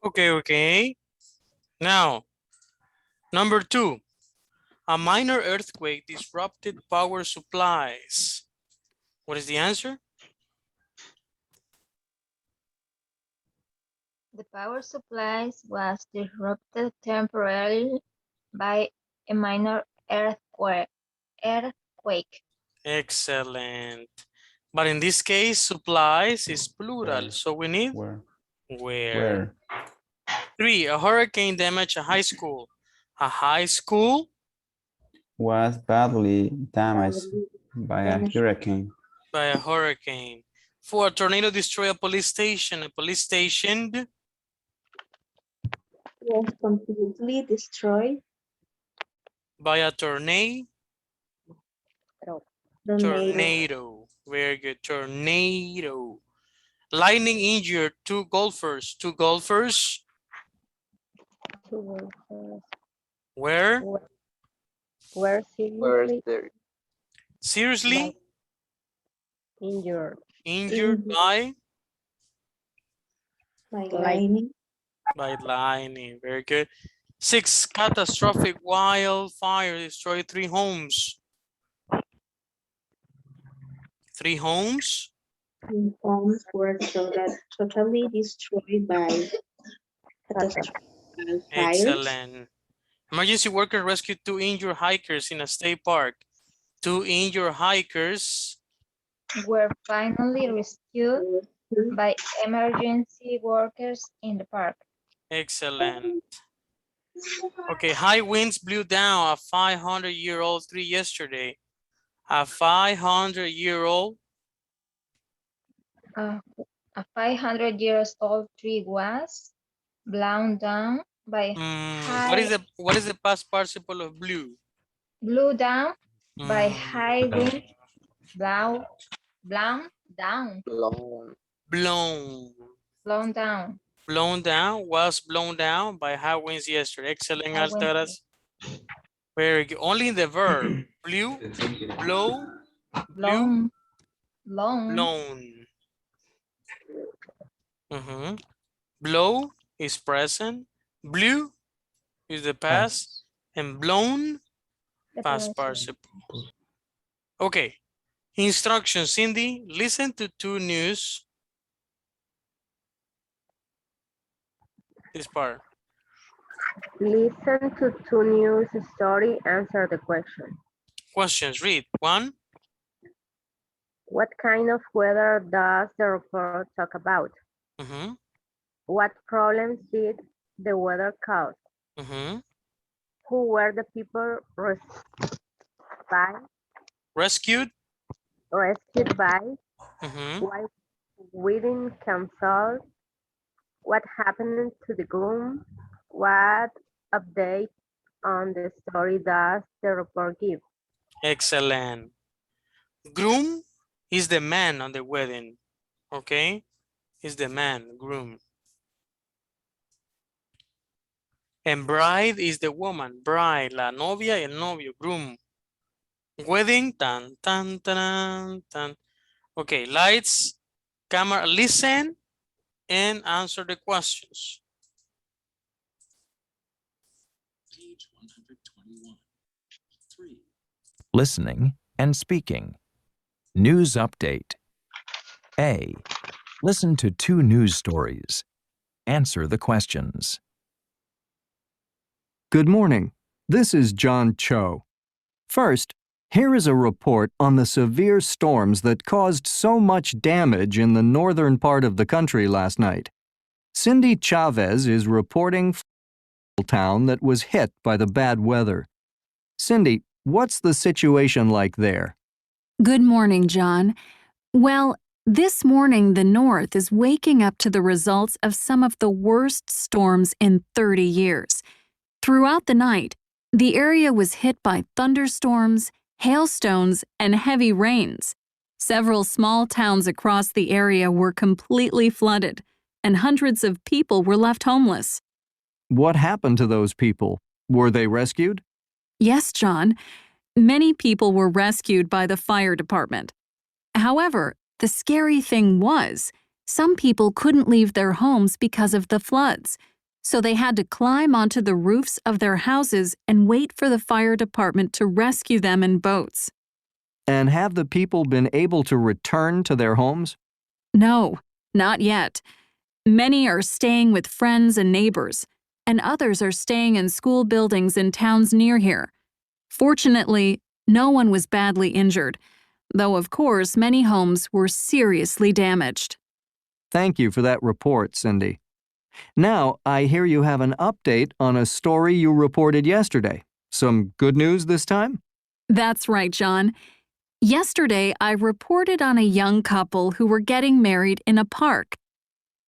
Okay. Now, number 2. A minor earthquake disrupted power supplies. What is the answer?
The power supplies was disrupted temporarily by a minor earthquake.
Excellent. But in this case, supplies is plural,
Where?
so we need
Where?
where. 3. A hurricane damaged a high school. A high school
Was badly damaged by a hurricane.
by a hurricane. 4. A tornado destroyed a police station. A police station
Was completely destroyed.
by a tornado. Tornado. Very good. Tornado. Lightning injured 2 golfers. 2 golfers. Where?
Were
Seriously?
injured.
Injured by?
Lightning.
By lightning. Very good. 6. Catastrophic wildfire destroyed 3 homes. 3 homes.
Homes were totally destroyed by catastrophic fires.
Excellent. Emergency workers rescued 2 injured hikers in a state park. 2 injured hikers
Were finally rescued by emergency workers in the park.
Excellent. Okay, high winds blew down a 500-year-old tree yesterday. A 500-year-old.
A 500 years old tree was blown down by
What is the past participle of blew?
blew down by high wind. Blown down. Blown down.
Blown down, was blown down by high winds yesterday. Excellent,
High winds.
Altaras. Very good. Only the verb. Blew, blow, blew, blown. Blow is present. Blew is the past. And blown, past participle. Okay. Instructions, Cindy. Listen to 2 news. This part.
Listen to 2 news story, answer the question.
Questions, read. 1.
What kind of weather does the report talk about? What problems did the weather cause? Who were the people
Rescued?
rescued by? Why wedding canceled? What happened to the groom? What update on the story does the report give?
Excellent. Groom is the man on the wedding. Okay? Is the man, groom. And bride is the woman. Bride, la novia y el novio, groom. Wedding, tan, tan, tan, tan. Okay, lights, camera, listen and answer the questions.
Page 121. 3. Listening and speaking. News update. A. Listen to 2 news stories. Answer the questions.
Good morning. This is John Cho. First, here is a report on the severe storms that caused so much damage in the northern part of the country last night. Cindy Chavez is reporting from a town that was hit by the bad weather. Cindy, what's the situation like there?
Good morning, John. Well, this morning the North is waking up to the results of some of the worst storms in 30 years. Throughout the night, the area was hit by thunderstorms, hailstones, and heavy rains. Several small towns across the area were completely flooded, and hundreds of people were left homeless.
What happened to those people? Were they rescued?
Yes, John. Many people were rescued by the fire department. However, the scary thing was, Some people couldn't leave their homes because of the floods, so they had to climb onto the roofs of their houses and wait for the fire department to rescue them in boats.
And have the people been able to return to their homes?
No, not yet. Many are staying with friends and neighbors, and others are staying in school buildings in towns near here. Fortunately, no one was badly injured, though of course many homes were seriously damaged.
Thank you for that report, Cindy. Now, I hear you have an update on a story you reported yesterday. Some good news this time?
That's right, John. Yesterday, I reported on a young couple who were getting married in a park.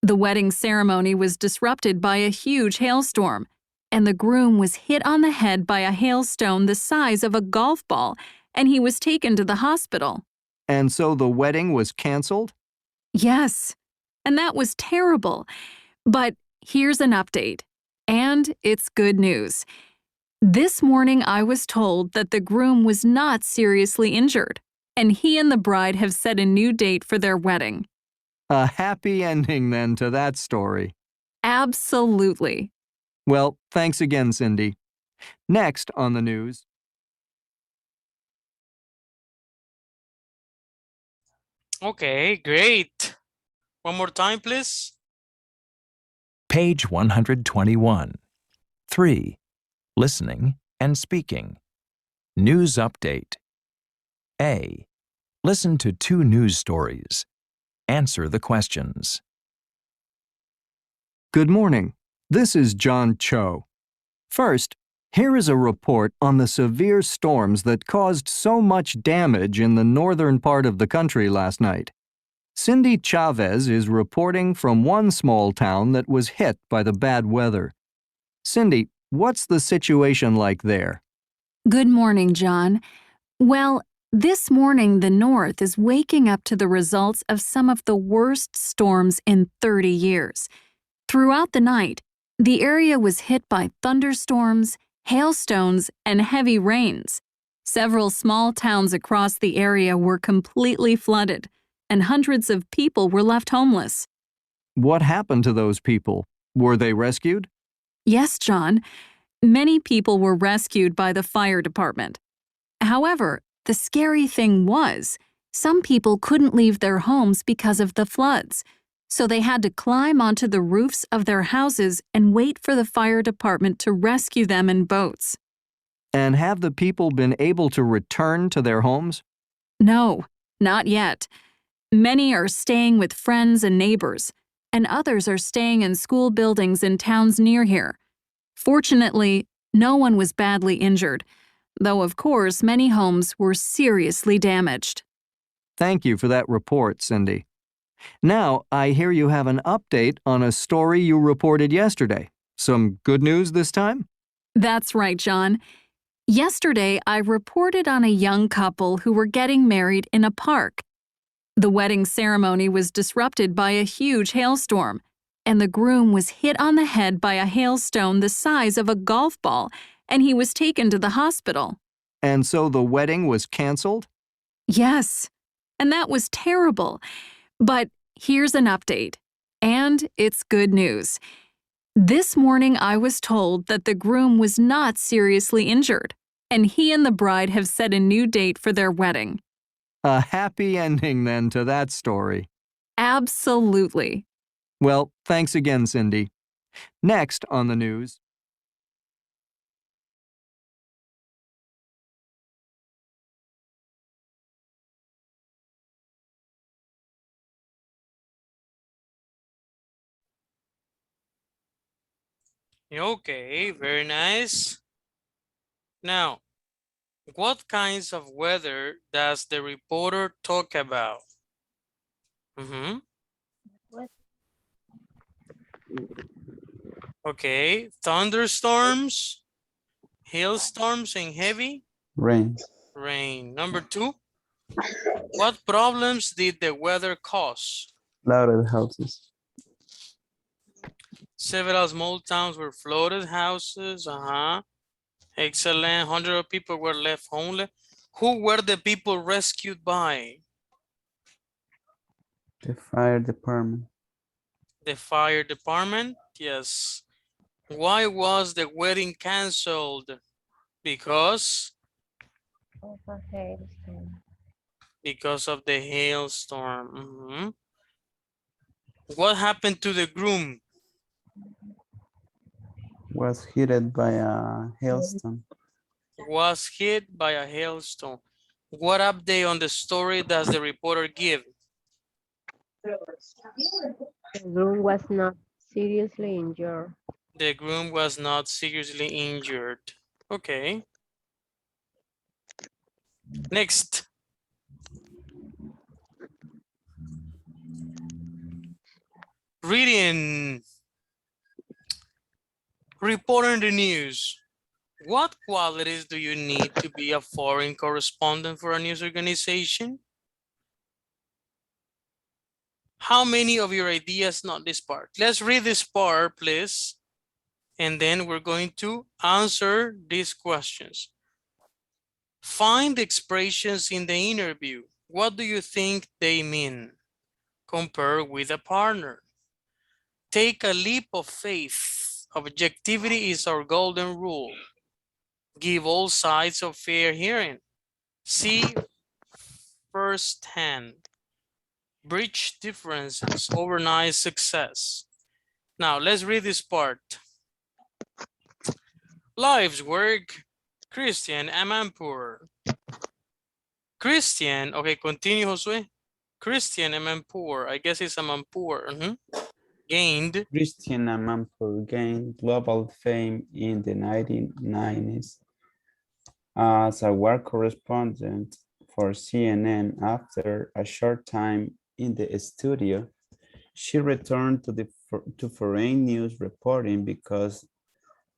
The wedding ceremony was disrupted by a huge hailstorm, and the groom was hit on the head by a hailstone the size of a golf ball, and he was taken to the hospital.
And so the wedding was canceled?
Yes, and that was terrible. But here's an update, and it's good news. This morning I was told that the groom was not seriously injured, and he and the bride have set a new date for their wedding.
A happy ending then to that story.
Absolutely.
Well, thanks again, Cindy. Next on the news.
Okay, great. One more time, please.
Page 121. 3. Listening and speaking. News update. A. Listen to 2 news stories. Answer the questions.
Good morning. This is John Cho. First, here is a report on the severe storms that caused so much damage in the northern part of the country last night. Cindy Chavez is reporting from one small town that was hit by the bad weather. Cindy, what's the situation like there?
Good morning, John. Well, this morning the North is waking up to the results of some of the worst storms in 30 years. Throughout the night, the area was hit by thunderstorms, hailstones, and heavy rains. Several small towns across the area were completely flooded, and hundreds of people were left homeless.
What happened to those people? Were they rescued?
Yes, John. Many people were rescued by the fire department. However, the scary thing was, some people couldn't leave their homes because of the floods, so they had to climb onto the roofs of their houses and wait for the fire department to rescue them in boats.
And have the people been able to return to their homes?
No, not yet. Many are staying with friends and neighbors, and others are staying in school buildings in towns near here. Fortunately, no one was badly injured, though of course many homes were seriously damaged.
Thank you for that report, Cindy. Now, I hear you have an update on a story you reported yesterday. Some good news this time?
That's right, John. Yesterday, I reported on a young couple who were getting married in a park. The wedding ceremony was disrupted by a huge hailstorm, and the groom was hit on the head by a hailstone the size of a golf ball, and he was taken to the hospital.
And so the wedding was canceled?
Yes, and that was terrible. But here's an update, and it's good news. This morning I was told that the groom was not seriously injured, and he and the bride have set a new date for their wedding.
A happy ending then to that story.
Absolutely.
Well, thanks again, Cindy. Next on the news.
Okay, very nice. Now, what kinds of weather does the reporter talk about? Okay, thunderstorms, hailstorms, and heavy
Rain.
rain. Number 2, what problems did the weather cause?
Flooded houses.
Several small towns were flooded houses. Excellent. Hundreds of people were left homeless. Who were the people rescued by?
The fire department.
The fire department, yes. Why was the wedding canceled? Because of the hailstorm. Mhm. What happened to the groom?
Was hit by a hailstone.
Was hit by a hailstone. What update on the story does the reporter give?
The groom was not seriously injured.
The groom was not seriously injured. Okay. Next. Reading. Reporting the news. What qualities do you need to be a foreign correspondent for a news organization? How many of your ideas, not this part? Let's read this part, please. And then we're going to answer these questions. Find expressions in the interview. What do you think they mean? Compare with a partner. Take a leap of faith. Objectivity is our golden rule. Give all sides of fair hearing. See firsthand. Bridge differences. Overnight success. Now let's read this part. Lives work. Christian Amanpour. Christian, okay, continue, Josue. Christian Amanpour, I guess it's Amanpour. Gained.
Christian Amanpour gained global fame in the 1990s as a war correspondent for CNN. After a short time in the studio, she returned to foreign news reporting because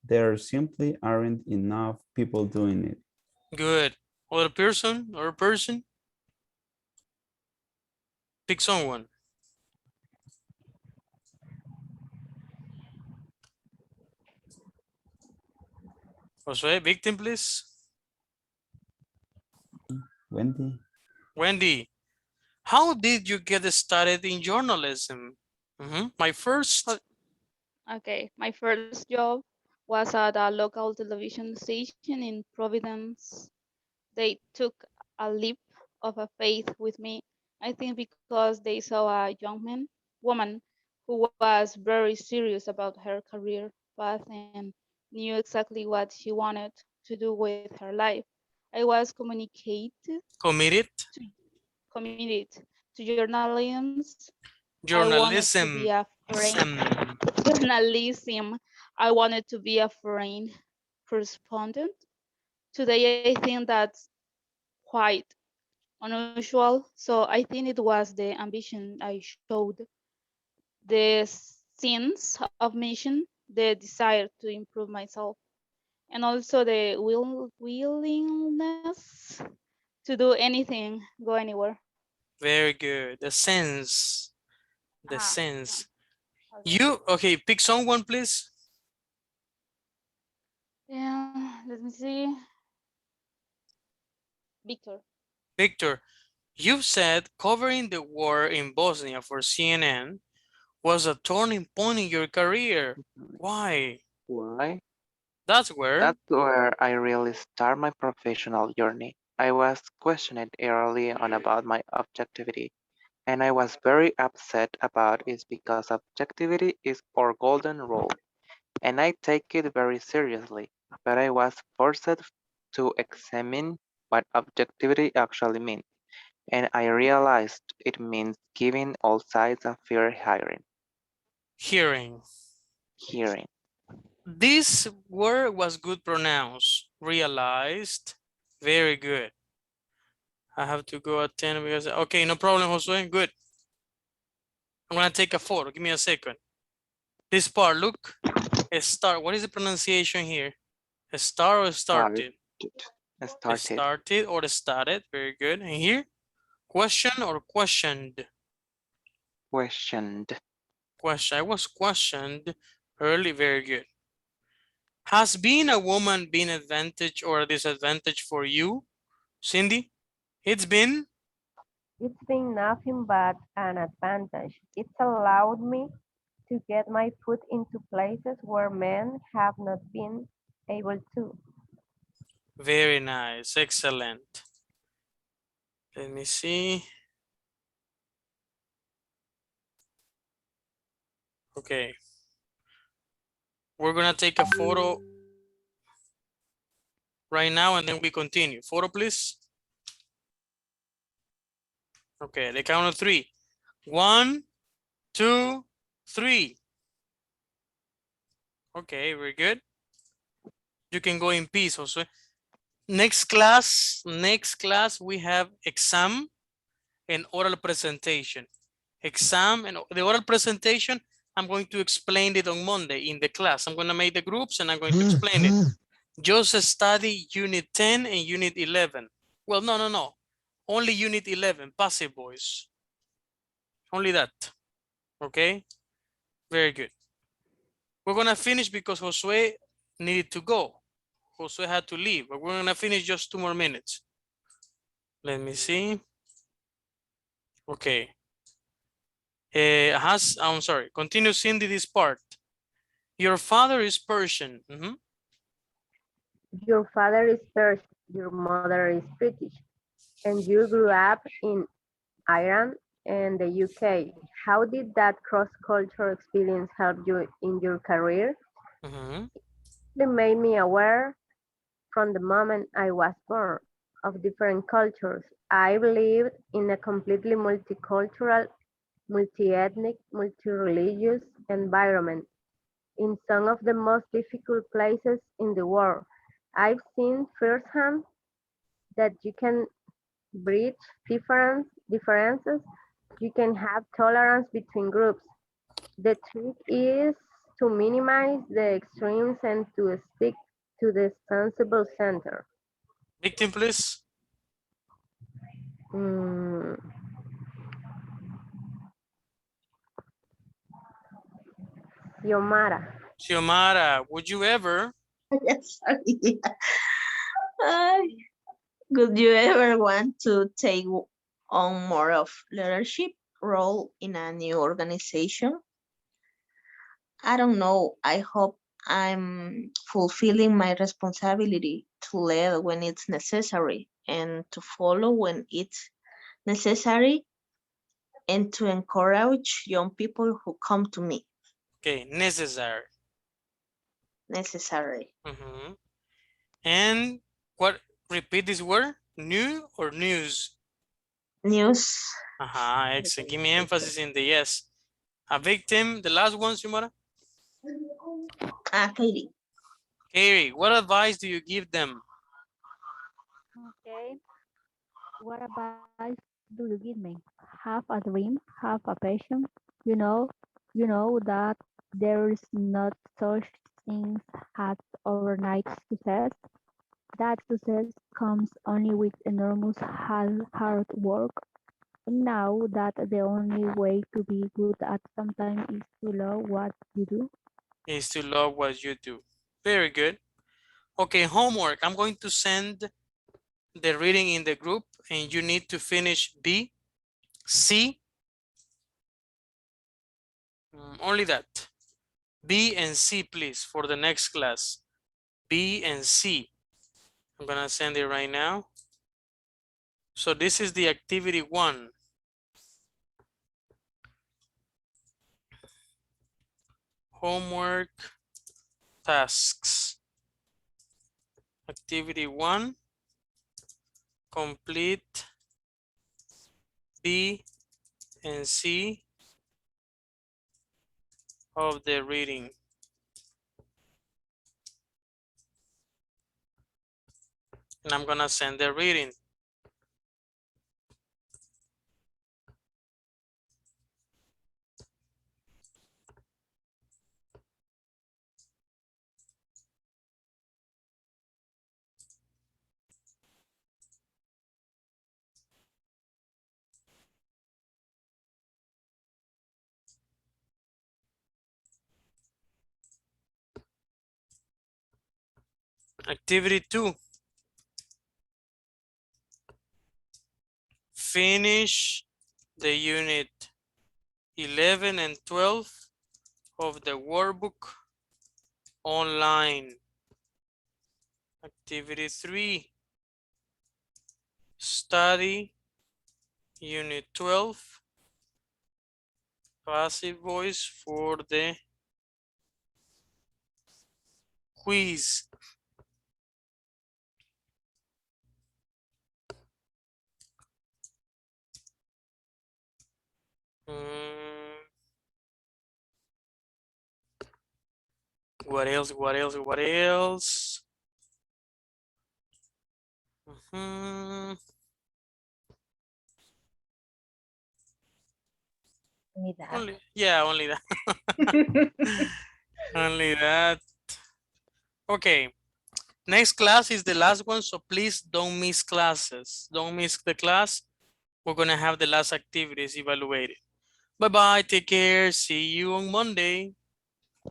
there simply aren't enough people doing it.
Good. Other person or person? Pick someone. Josue, victim, please.
Wendy.
Wendy, how did you get started in journalism? My first.
Okay, my first job was at a local television station in Providence. They took a leap of a faith with me, I think because they saw a woman who was very serious about her career path and knew exactly what she wanted to do with her life. I was
Committed.
committed to journalism. I wanted to be a journalism. I wanted to be a foreign correspondent. Today, I think that's quite unusual. So I think it was the ambition I showed, the sense of mission, the desire to improve myself, and also the willingness to do anything, go anywhere.
Very good. The sense. You, okay, pick someone, please.
Yeah, let me see.
Victor, you said covering the war in Bosnia for CNN was a turning point in your career. Why?
Why?
That's where
I really start my professional journey. I was questioned early on about my objectivity, and I was very upset about it because objectivity is our golden rule, and I take it very seriously. But I was forced to examine what objectivity actually means, and I realized it means giving all sides a fair
hearing.
Hearing.
This word was good pronounced. Realized. Very good. I have to go at 10 because, okay, no problem, Josue. Good. I'm going to take a photo. Give me a second. This part, look. Start. What is the pronunciation here? A star or started? Started or started. Very good. And here? Question or questioned?
Questioned.
Question. I was questioned early. Very good. Has being a woman been an advantage or a disadvantage for you, Cindy? It's been
It's been nothing but an advantage. It's allowed me to get my foot into places where men have not been able to.
Very nice. Excellent. Let me see. Okay. We're gonna take a photo right now and then we continue. Photo, please. Okay, the count of 3. 1, 2, 3. Okay, very good. You can go in peace also. Next class, we have exam and oral presentation. Exam and the oral presentation, I'm going to explain it on Monday in the class. I'm going to make the groups and I'm going to explain it. Just study unit 10 and unit 11. Well, no. Only unit 11, passive voice. Only that. Okay? Very good. We're going to finish because Josue needed to go. Josue had to leave, but we're going to finish just 2 more minutes. Let me see. Okay. I'm sorry. Continue, Cindy, this part. Your father is Persian.
Your father is Persian, your mother is British, and you grew up in Iran and the UK. How did that cross-cultural experience help you in your career? It made me aware from the moment I was born of different cultures. I've lived in a completely multicultural, multi-ethnic, multi-religious environment in some of the most difficult places in the world. I've seen firsthand that you can bridge differences, you can have tolerance between groups. The trick is to minimize the extremes and to stick to the sensible center.
Victim, please. Xiomara, would you ever?
Yes, sorry. Could you ever want to take on more of leadership role in a new organization? I don't know. I hope I'm fulfilling my responsibility to lead when it's necessary and to follow when it's necessary and to encourage young people who come to me.
Okay, necessary.
Necessary.
And what, repeat this word, new or news?
News.
Excellent. Give me emphasis in the yes. A victim, the last one, Xiomara?
Katie.
Katie, what advice do you give them?
Okay. What advice do you give me? Have a dream, have a passion. You know that there is not such things as overnight success. That success comes only with enormous hard work. And now that the only way to be good at something is to love what you do.
Is to love what you do. Very good. Okay, homework. I'm going to send the reading in the group and you need to finish B, C, only that. B and C, please, for the next class. B and C. I'm gonna send it right now. So this is the activity 1. Homework tasks. Activity 1. Complete B and C of the reading. And I'm gonna send the reading. Activity 2. finish the unit 11 and 12 of the workbook online. Activity 3. Study unit 12. Passive voice for the quiz. What else? What else? What else?
Only that.
Only that. Only that. Okay. Next class is the last one, so please don't miss classes. Don't miss the class. We're gonna have the last activities evaluated. Bye-bye. Take care. See you on Monday.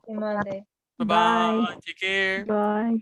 Monday.
Bye-bye. Take care.
Bye.